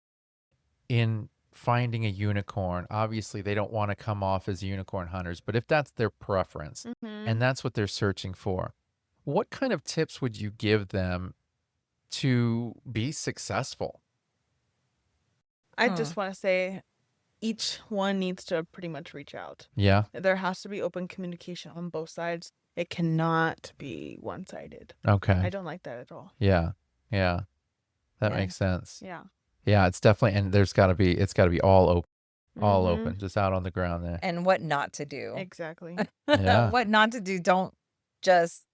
in finding a unicorn? Obviously, they don't want to come off as unicorn hunters, but if that's their preference Mhm. and that's what they're searching for, what kind of tips would you give them to be successful? I just want to say each one needs to pretty much reach out. Yeah. There has to be open communication on both sides. It cannot be one-sided. I Okay. don't like that at all. Yeah. Yeah. That Yeah. makes sense. Yeah. Yeah, it's definitely, and it's got to be all open, all Mhm. open, just out on the ground there. And what not to do. Exactly. Yeah. What not to do. Don't just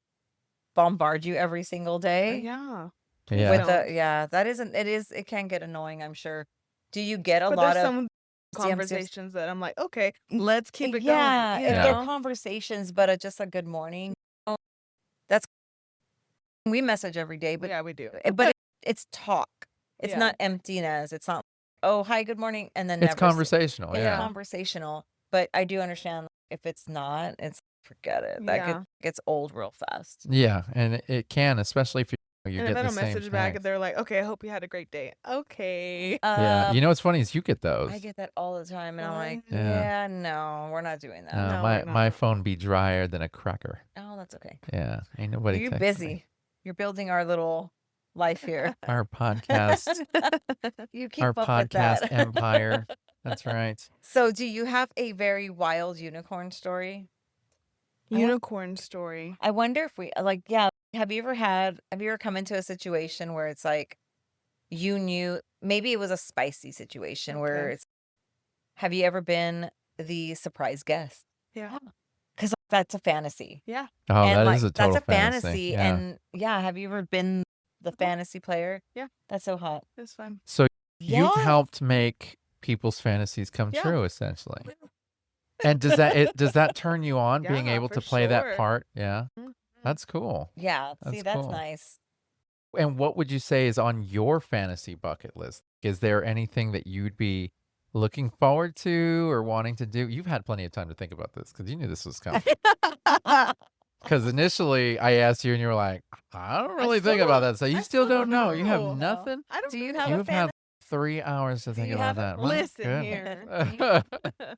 bombard you every single day. Yeah. Yeah. With don't. it can get annoying, I'm sure. Do you get a But lot there's of some conversations that I'm like, okay, let's keep it yeah, going. if You they're know? conversations, but just a good morning. That's we message every day, but Yeah, we do. it's talk. It's Yeah. not emptiness. It's not, oh, hi, good morning, and then It's never conversational. It's Yeah. conversational. But I do understand if it's not, it's forget it. That Yeah. gets old real fast. Yeah. And it can, especially if You And get if I the don't same message back, text. they're like, "Okay, I hope you had a great day." Okay. Yeah. You know what's funny is you get I those. get that all the time, and I'm like, What? Yeah. yeah, no, we're not doing that. No, No, we're my not. phone be drier than a cracker. Oh, that's okay. Yeah. Ain't nobody You're texting me. busy. You're building our little life here. Our podcast, You our keep up with podcast that. empire. That's right. So, do you have a very wild unicorn story? Unicorn story. I wonder if we yeah, have you ever come into a situation where it's like you knew maybe it was a spicy situation where Okay. it's have you ever been the surprise guest? Yeah. Because that's a fantasy. Yeah. Oh, And that is a that's total a fantasy. Yeah. And yeah, have you ever been the fantasy player? Yeah. That's so hot. It's fun. So you've Yeah. helped make people's fantasies come Yeah. true, essentially. And does that turn you on being Yeah, able for to play that sure. part? Yeah. Mhm. That's cool. Yeah. See, That's that's cool. nice. And what would you say is on your fantasy bucket list? Is there anything that you'd be looking forward to or wanting to do? You've had plenty of time to think about this because you knew this was coming. Because initially I asked you and you were like, I don't really think about that. So you still don't know. You have know. nothing. I don't Do you know. have a You've had fantasy? 3 hours to think you about have a- that. My Listen goodness. here.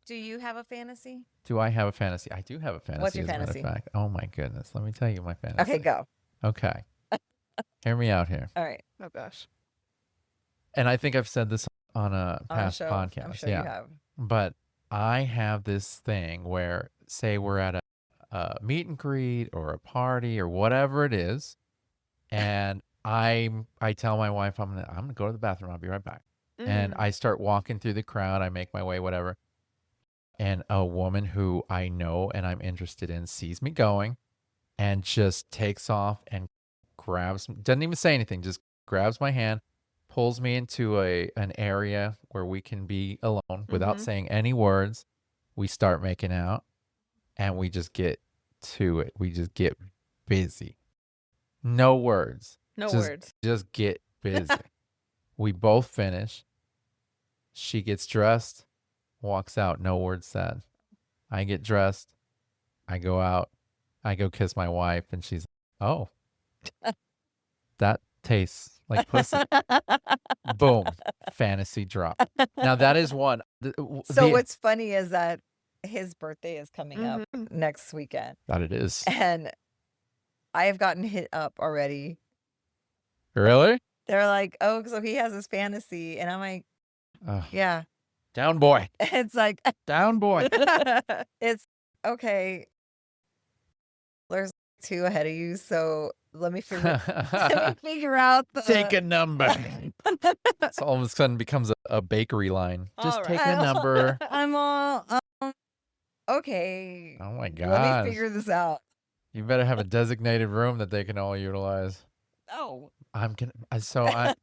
Do you have a fantasy? Do I have a fantasy? I do have a fantasy. What's your as a matter of fantasy? fact. Oh my goodness. Let me tell you my fantasy. Okay, go. Okay. Hear me out here. All right. Oh gosh. And I think I've said this on a On a past show. podcast. I'm sure yeah. you have. But I have this thing where, say, we're at a meet and greet or a party or whatever it is, and I tell my wife I'm gonna go to the bathroom. I'll be right back. And Mhm. I start walking through the crowd. I make my way, whatever. And a woman who I know and I'm interested in sees me going, and just takes off and doesn't even say anything, just grabs my hand, pulls me into an area where we can be alone without Mhm. saying any words. We start making out and we just get to it. We just get busy. No words. No just, words. Just get busy. We both finish. She gets dressed, walks out, no words said. I get dressed. I go out. I go kiss my wife and she's like, oh, that tastes like pussy. Boom. Fantasy drop. Now that is one. So what's funny is that his birthday is coming up Mhm. next weekend. That it is. And I have gotten hit up already. Really? They're like, oh, so he has his fantasy. And I'm like, Ugh. yeah. Down boy. It's like, Down boy. it's okay. There's 2 ahead of you. So let me figure out the. Take a number. So all of a sudden becomes a bakery line. Just All take right. a number. I'm all, okay. Oh my Let God. me figure this out. You better have a designated room that they can all utilize. Oh. I'm gonna. So I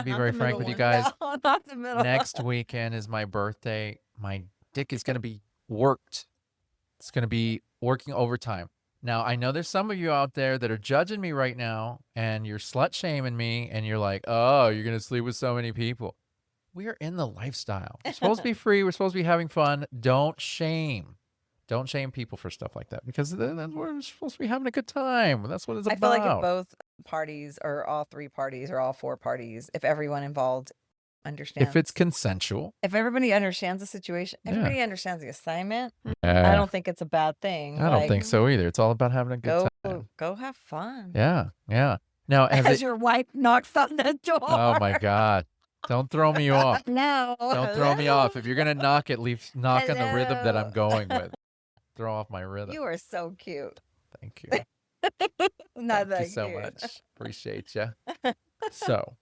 be Not very the frank middle with you one. guys. No, not the middle. Next weekend is my birthday. My dick is gonna be worked. It's gonna be working overtime. Now I know there's some of you out there that are judging me right now, and you're slut shaming me, and you're like, "Oh, you're gonna sleep with so many people." We are in the lifestyle. We're supposed to be free. We're supposed to be having fun. Don't shame. Don't shame people for stuff like that because that's we're supposed to be having a good time. That's what it's I about. feel like if both parties or all 3 parties or all 4 parties, if everyone involved understands. If it's consensual. If everybody understands the situation, Yeah. everybody understands the assignment, Yeah. I don't think it's a bad thing. I don't think so either. It's all about having a good time. Go have fun. Yeah. Yeah. Now, As your wife knocks on the door. oh my God. Don't throw me off. No. Don't throw me off. If you're going to knock, at least knock on the rhythm that I'm Hello. going with. Throw off my rhythm. You are so cute. Thank you. Not Thank that you so cute. much. Appreciate you. So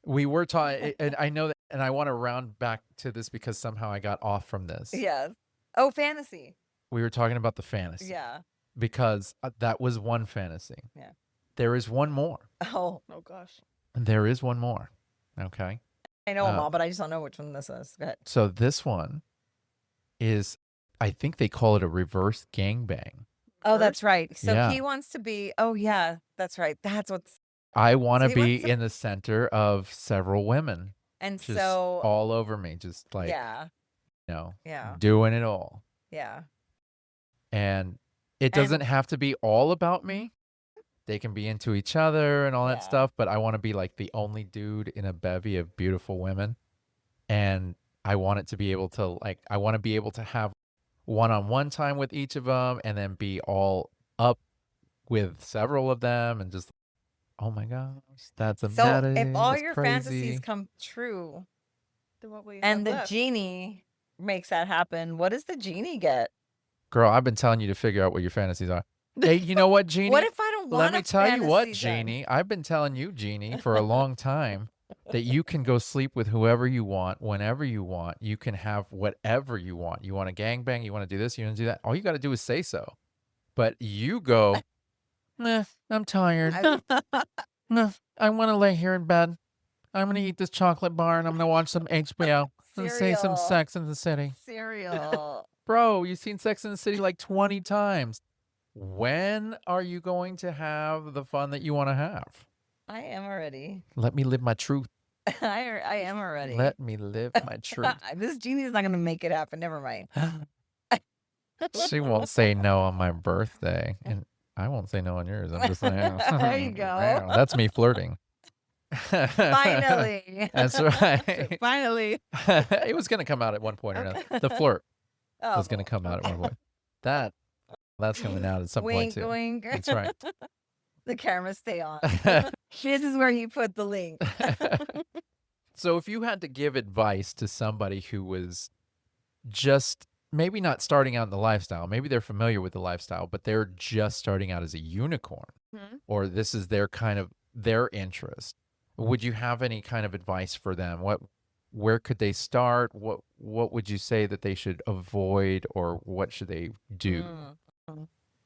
we were talking, and I know that, and I want to round back to this because somehow I got off from this. Yes. Oh, fantasy. We were talking about the fantasy Yeah. because that was one fantasy. Yeah. There is one more. Oh, Oh gosh. There is one more. Okay. I know them all, but I just don't know which one this is. Go ahead. So this one is, I think they call it a reverse gangbang. Oh, that's right. So Yeah. he wants to be. Oh, yeah, that's right. That's what's. I want to So he be wants to- in the center of several women, And just so, all over me, just like, yeah, you know, doing it all. yeah. And it doesn't have to be all about me, they can be into each other and all that Yeah. stuff, but I want to be like the only dude in a bevy of beautiful women. And I want it to be able to I want to be able to have one-on-one time with each of them and then be all up with several of them and just, oh my gosh, that's So if amazing. all That's your fantasies crazy. come true Then what we have and the left? genie makes that happen, what does the genie get? Girl, I've been telling you to figure out what your fantasies are. Hey, you know what, Genie? What if I don't Let want me a tell you what, fantasy then? Genie. I've been telling you, Genie, for a long time that you can go sleep with whoever you want, whenever you want. You can have whatever you want. You want to gangbang, you want to do this, you want to do that. All you got to do is say so. But you go, nah, I'm tired. Nah, I want to lay here in bed. I'm going to eat this chocolate bar and I'm going to watch some HBO and say some Cereal. Sex in the City. Cereal. Bro, you've seen Sex in the City like 20 times. When are you going to have the fun that you want to have? I am already. Let me live my truth. I am already. Let me live my truth. This genie is not going to make it happen. Never mind. She won't say no on my birthday, and I won't say no on yours. I'm just saying. There you go. Wow, that's me flirting. Finally. That's right. Finally. It was going to come out at one point or another. The flirt Oh, was going to come out at one point. That's coming out at some point wink, too. wink. That's right. The camera stay on. This is where you put the link. So if you had to give advice to somebody who was just maybe not starting out in the lifestyle, maybe they're familiar with the lifestyle, but they're just starting out as a unicorn, Mhm. or this is their kind of their interest, would you have any kind of advice for them? Where could they start? What would you say that they should avoid, or what should they do?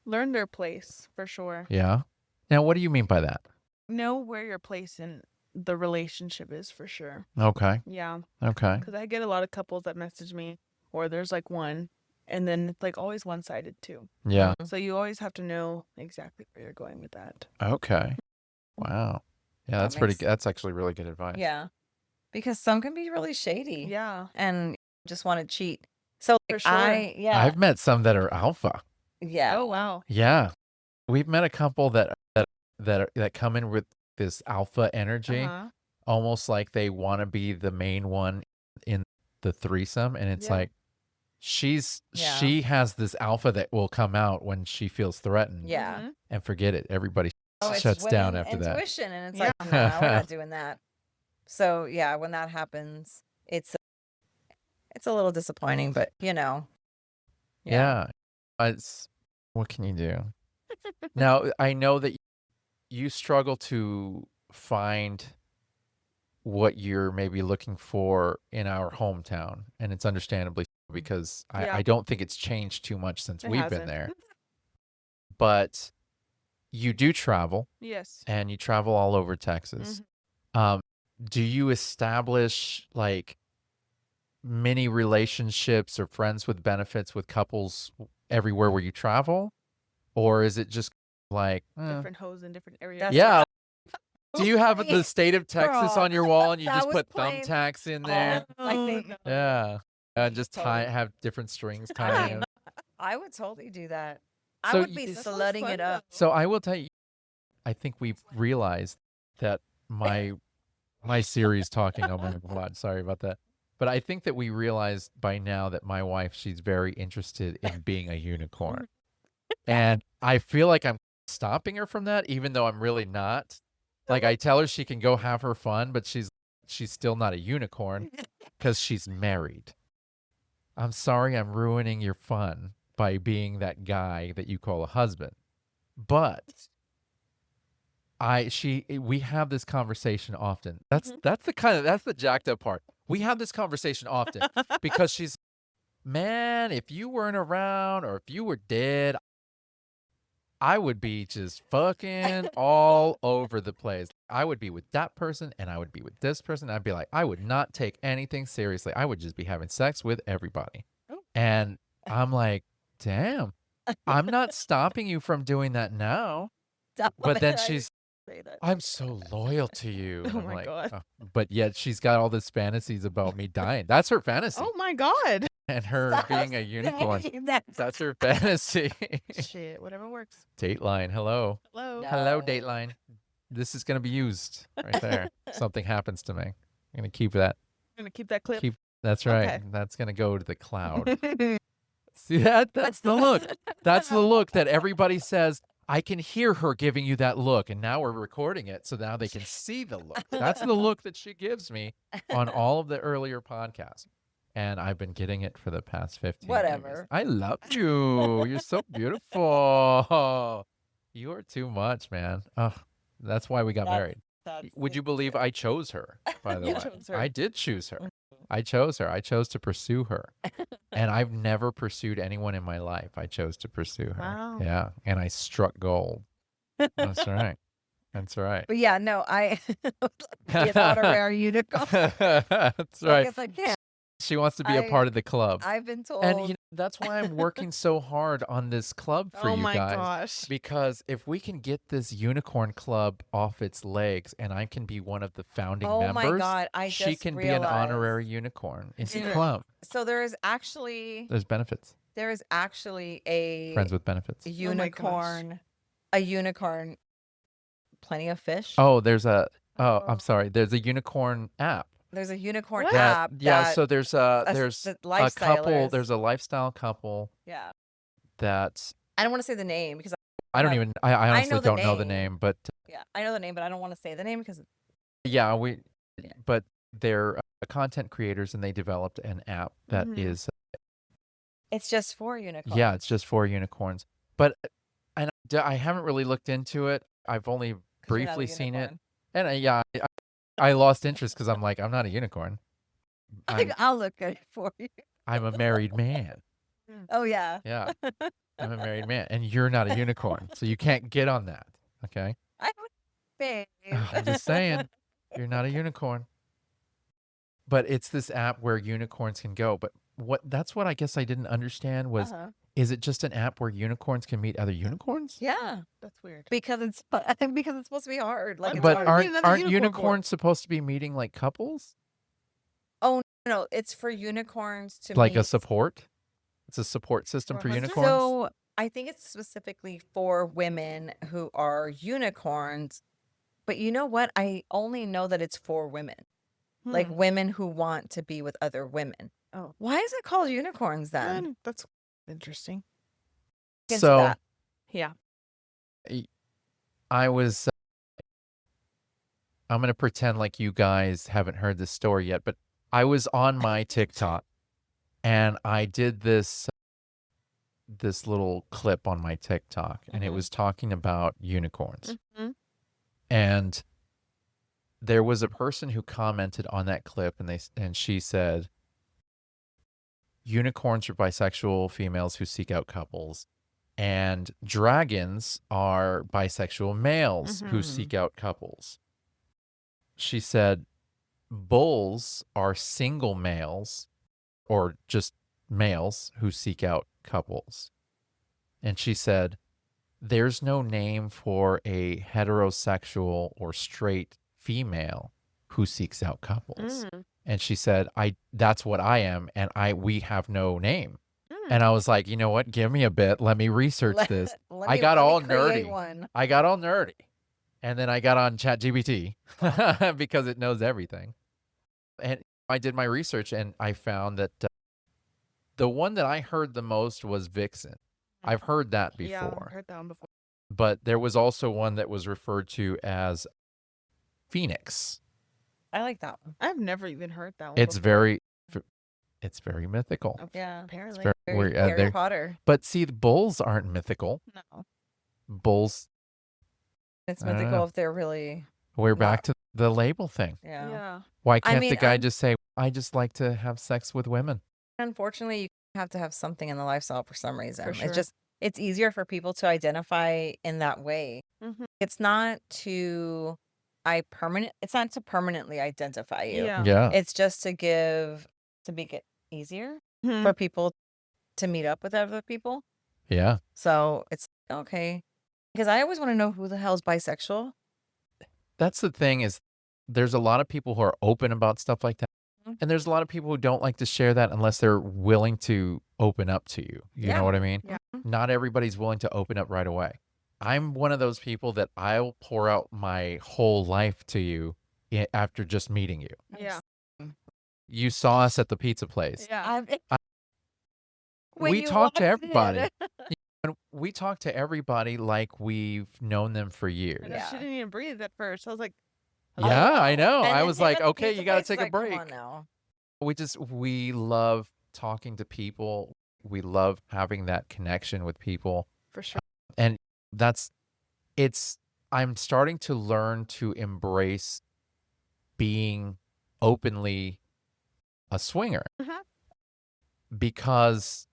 Learn their place for sure. Yeah. Now, what do you mean by that? Know where your place in the relationship is for sure. Okay. Yeah. Okay. Because I get a lot of couples that message me, or there's like one, and then it's like always one-sided too. Yeah. So you always have to know exactly where you're going with that. Okay. Wow. Yeah, That that's pretty makes- good. That's actually really good advice. Yeah. Because some can be really shady. Yeah. And just want to cheat. So For like, sure. I've met some that are alpha. yeah. Oh wow. Yeah. We've met a couple that come in with this alpha energy, Uh-huh. almost like they want to be the main one in the threesome, and it's Yeah. like she has this alpha that will come out when she feels threatened. Yeah. Mhm. And forget it. Everybody It's shuts down women after that. intuition, and it's Yeah. like, no, we're not doing that. So yeah, when that happens, it's a little disappointing, but Yeah. It's what can you do? Now, I know that you struggle to find what you're maybe looking for in our hometown, and it's understandably so, because Yeah. I don't think it's changed too much since It we've hasn't. been there. But you do travel, Yes. and you travel all over Texas. Do you establish like many relationships or friends with benefits with couples everywhere where you travel? Or is it just like, Different hoes in different areas. That's yeah. Do you have Wait, the state of Texas girl, on your wall and you that just was put plain- thumbtacks in there? I think Yeah. And just Totally. have different strings I tied. mean, I would totally do that. So I would be That sounds slutting fun, it up. So I will tell you, I think we've realized that my series talking, oh my God, sorry about that. But I think that we realized by now that my wife, she's very interested in being a unicorn. And I feel like I'm stopping her from that, even though I'm really not. Like I tell her she can go have her fun, but she's still not a unicorn because she's married. I'm sorry I'm ruining your fun by being that guy that you call a husband. But we have this conversation often. That's the jacked up part. We have this conversation often because she's, man, if you weren't around or if you were dead, I would be just fucking all over the place. I would be with that person and I would be with this person. I'd be like, I would not take anything seriously. I would just be having sex with everybody. And I'm like, damn, I'm not stopping you from doing that now. But then she's say that. I'm so loyal to you. And Oh I'm my like, God. "Oh," but yet she's got all these fantasies about me dying. That's her fantasy. Oh my God. And her Stop being a unicorn. saying that. That's her fantasy. Shit, whatever works. Dateline. Hello. Hello. Hello, No. Dateline. This is going to be used right there. Something happens to me. I'm going to keep that. I'm gonna keep that clip. That's right. Okay. That's going to go to the cloud. See that? That's the look. That's the look that everybody says. I can hear her giving you that look, and now we're recording it, so now they can see the look. That's the look that she gives me on all of the earlier podcasts. And I've been getting it for the past 15 years. Whatever. I love you. You're so beautiful. You are too much, man. Oh, that's why we got married. Would you believe I chose her, by the You way? chose her. I did choose her. I chose her. I chose to pursue her. And I've never pursued anyone in my life. I chose to pursue her. Wow. Yeah. And I struck gold. That's right. That's right. But yeah, no, I be an honorary unicorn. That's I right. guess I can. She wants to be a I- part of the club. I've been told. And you know, that's why I'm working so hard on this club for Oh you my guys. gosh. Because if we can get this unicorn club off its legs and I can be one of the founding oh my members, God, I she just can realized. be an honorary unicorn in the Yeah. club. So there is actually There's benefits. a Friends with benefits. Oh my gosh. unicorn, a unicorn, plenty of fish. Oh, I'm sorry. There's a unicorn app. There's a unicorn What? app. Yeah, that so there's the a couple, lifestylers- there's a lifestyle couple yeah. that I don't want to say the name because I don't have- even I honestly know the don't know the name. name, but yeah, I know the name, but I don't want to say the name because yeah, Yeah. but they're content creators and they developed an app that Mhm. is it's just for unicorns. yeah, it's just for unicorns. But and I haven't really looked into it. I've only 'Cause you're not a briefly seen it. unicorn. And I lost interest because I'm like, I'm not a unicorn. I'll look at it for you. I'm a married man. Oh yeah. Yeah, I'm a married man, and you're not a unicorn, so you can't get on that. Okay, I would, babe. I'm just saying, you're not a unicorn. But it's this app where unicorns can go. But that's what I guess I didn't understand was, Uh-huh. is it just an app where unicorns can meet other unicorns? Yeah, That's weird. because I think because it's supposed to be hard. Like, But it's But hard hard. to meet aren't another unicorn for. unicorns supposed to be meeting like couples, Oh no, it's for unicorns to like a meet. support? It's a support system For for hunters? unicorns. So I think it's specifically for women who are unicorns. But you know what? I only know that it's for women, like Hmm. women who want to be with other women. Oh. Why is it called unicorns then? That's interesting. Look into So that. Yeah. I was. I'm gonna pretend like you guys haven't heard this story yet, but I was on my TikTok, and I did this little clip on my TikTok, and it Mhm. was talking about unicorns. Mhm. And there was a person who commented on that clip, and she said, unicorns are bisexual females who seek out couples, and dragons are bisexual males who Mhm. seek out couples. She said, bulls are single males or just males who seek out couples. And she said, there's no name for a heterosexual or straight female who seeks out couples. Mm. And she said, that's what I am, and we have no name. Mm. And I was like, you know what? Give me a bit. Let me research this. Let I me- got let me all create nerdy. One. I got all nerdy. And then I got on ChatGPT because it knows everything. And I did my research and I found that the one that I heard the most was Vixen. I've heard that Yeah, I've before. heard that one before. But there was also one that was referred to as Phoenix. I like that one. I've never even heard that one. It's before. very mythical. Yeah. Apparently. Very- Very we're- Harry they're- Potter. But see, the bulls aren't mythical. No. Bulls, It's I don't mythical know. if they're really. we're Not- back to the label thing. Yeah. Yeah. Why can't mean, the guy I'm- just say, I just like to have sex with women? Unfortunately, you have to have something in the lifestyle for some reason. sure. It's easier for people to identify in that way. Mhm. It's not to it's not to permanently identify you. Yeah. Yeah. It's just to make it easier Hmm. for people to meet up with other people. Yeah. So it's okay. Because I always want to know who the hell is bisexual. That's the thing is there's a lot of people who are open about stuff like that. Mhm. And there's a lot of people who don't like to share that unless they're willing to open up to you. You know Yeah. what I mean? Yeah. Not everybody's willing to open up right away. I'm one of those people that I'll pour out my whole life to you after just meeting you. Yeah. You saw us at the pizza place. Yeah. When We you talk to walked in. everybody. And we talk to everybody like we've known them for years. And Yeah. she didn't even breathe at first. I was like, Yeah, I know. And I then was him like, at the okay, pizza you got to place is take a like, come break. on now. We love talking to people. We love having that connection with people. for sure. And I'm starting to learn to embrace being openly a swinger Mhm. because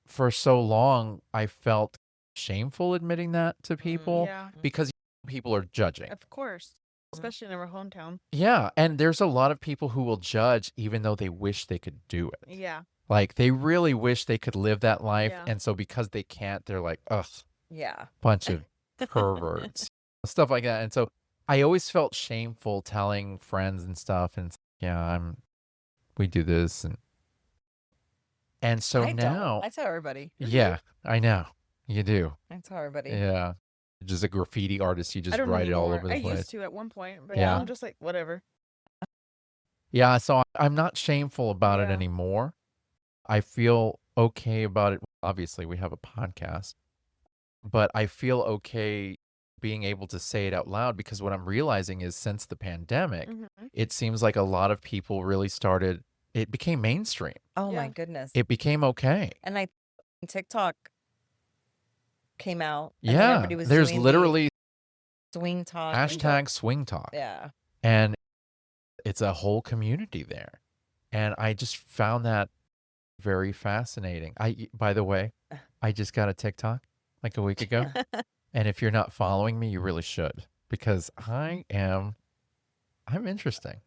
for so long I felt shameful admitting that to people Yeah. because people are judging. Of course. Especially in our hometown. Yeah, and there's a lot of people who will judge even though they wish they could do it. Yeah. Like they really wish they could live that life, Yeah. and so because they can't, they're like, ugh, Yeah. bunch of perverts, stuff like that. And so I always felt shameful telling friends and stuff, and it's, yeah, we do this, and so I now, don't. I tell everybody. yeah, I know you do, I tell everybody. yeah. Just a graffiti artist, you I just don't write it all anymore. over the I place. used to at one point, but Yeah. now I'm just like, whatever. Yeah, so I'm not shameful about it Yeah. anymore. I feel okay about it. Obviously, we have a podcast, but I feel okay being able to say it out loud because what I'm realizing is since the pandemic, Mhm. it seems like a lot of people really it became mainstream. Oh my Yeah. goodness. It became okay. And TikTok came out. And then Yeah, everybody was there's doing the literally swing talk. and hashtag swing talk. Yeah. And it's a whole community there. And I just found that very fascinating. By the way, I just got a TikTok like a week ago. And if you're not following me, you really should because I'm interesting.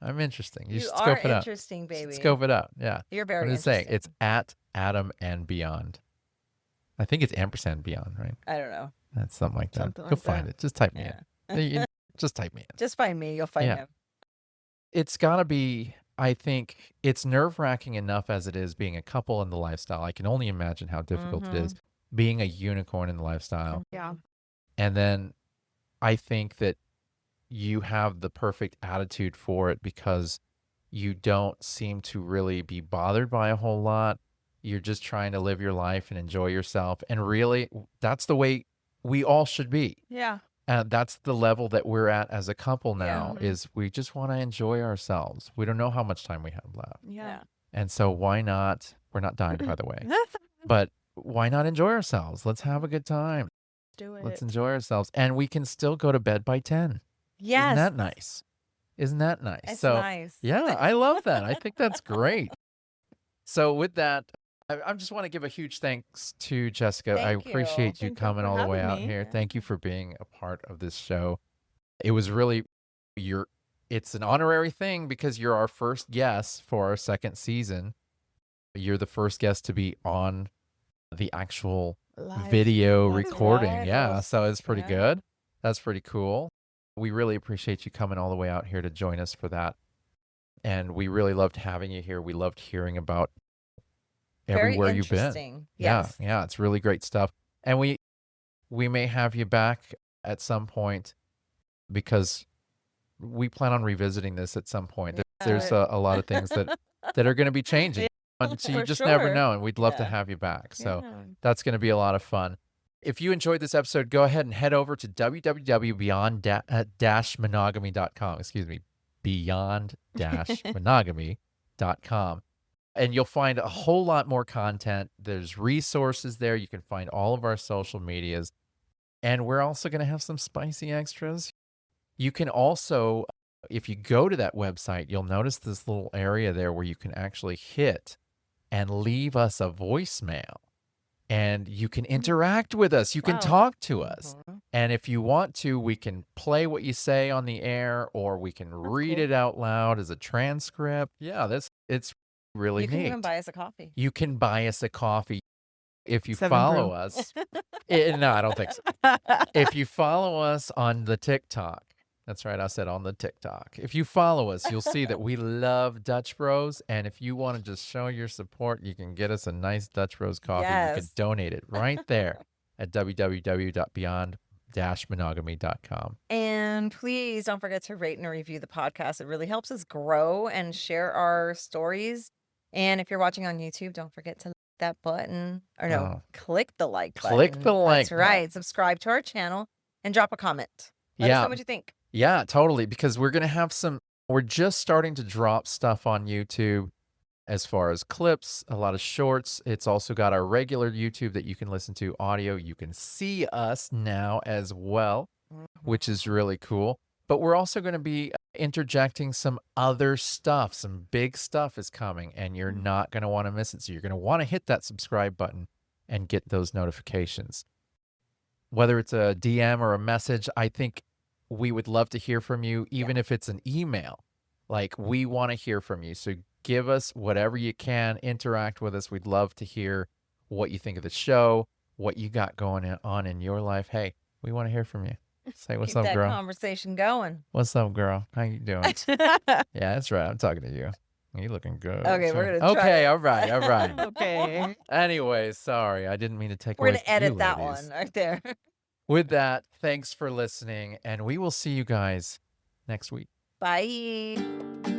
I'm interesting. You You should are scope it out. interesting, baby. Scope it out. Yeah. You're I'm very just saying interesting. it's at Adam and Beyond. I think it's ampersand Beyond, right? I don't know. That's something like that. Something Go like find that. it. Just type me Yeah. in. Just type me in. Just find me. You'll find Yeah. him. It's got to be, I think it's nerve-wracking enough as it is being a couple in the lifestyle. I can only imagine how difficult it is being a unicorn in the lifestyle. Yeah. And then I think that you have the perfect attitude for it because you don't seem to really be bothered by a whole lot. You're just trying to live your life and enjoy yourself. And really, that's the way we all should be. Yeah. And that's the level that we're at as a couple Yeah. now is we just want to enjoy ourselves. We don't know how much time we have left. Yeah. And so why not? We're not dying, by the way. But why not enjoy ourselves? Let's have a good time. Do it. Let's enjoy ourselves. And we can still go to bed by 10. Yes. Isn't that nice? Isn't that nice? It's So, nice. yeah, I love that. I think that's great. So with that, I just want to give a huge thanks to Jessica. I Thank you. appreciate you Thank you coming for all the way having out me. here. Yeah. Thank you for being a part of this show. It was really it's an honorary thing because you're our first guest for our second season. You're the first guest to be on the actual Live. video That's recording. live. Yeah, Oh, so it's pretty yeah. good. That's pretty cool. We really appreciate you coming all the way out here to join us for that. And we really loved having you here. We loved hearing about Very everywhere you've been. interesting. Yes. Yeah, it's really great stuff. And we may have you back at some point because we plan on revisiting this at some point. There's a lot of things that are going to be changing. And so you For just never sure. know, and we'd love to Yeah. have you back. So Yeah. that's going to be a lot of fun. If you enjoyed this episode, go ahead and head over to www.beyond-monogamy.com. Excuse me, beyond-monogamy.com. And you'll find a whole lot more content. There's resources there. You can find all of our social medias. And we're also going to have some spicy extras. You can also, if you go to that website, you'll notice this little area there where you can actually hit and leave us a voicemail. And you can interact with us. You can Wow. talk to us. Mhm. And if you want to, we can play what you say on the air or we can read cool. it out loud as a transcript. Yeah, it's really You can neat. even buy us a coffee. You can buy us a coffee if you 7 follow Brew. us. No, I don't think so. If you follow us on the TikTok, That's right. I said on the TikTok. If you follow us, you'll see that we love Dutch Bros. And if you want to just show your support, you can get us a nice Dutch Bros coffee. You can Yes. donate it right there at www.beyond-monogamy.com. And please don't forget to rate and review the podcast. It really helps us grow and share our stories. And if you're watching on YouTube, don't forget to like that button. Or no, Oh. click the like button. Click the like That's right. Subscribe to our channel and drop a comment. Let us Yeah. know what you think. Yeah, totally. Because we're going to have we're just starting to drop stuff on YouTube as far as clips, a lot of shorts. It's also got our regular YouTube that you can listen to audio. You can see us now as well, which is really cool. But we're also going to be interjecting some other stuff. Some big stuff is coming, and you're not going to want to miss it. So you're going to want to hit that subscribe button and get those notifications. Whether it's a DM or a message, I think we would love to hear from you, even if it's an email. Like, we want to hear from you. So give us whatever you can. Interact with us. We'd love to hear what you think of the show, what you got going on in your life. Hey, we want to hear from you. Say what's Keep up, that girl. conversation going. What's up, girl? How you doing? Yeah, that's right. I'm talking to you. You looking good. Okay, we're gonna try Okay, it. all right, all right. Okay. Anyway, sorry. I didn't mean to take We're away going to from you, edit that ladies. one right there. With that, thanks for listening, and we will see you guys next week. Bye.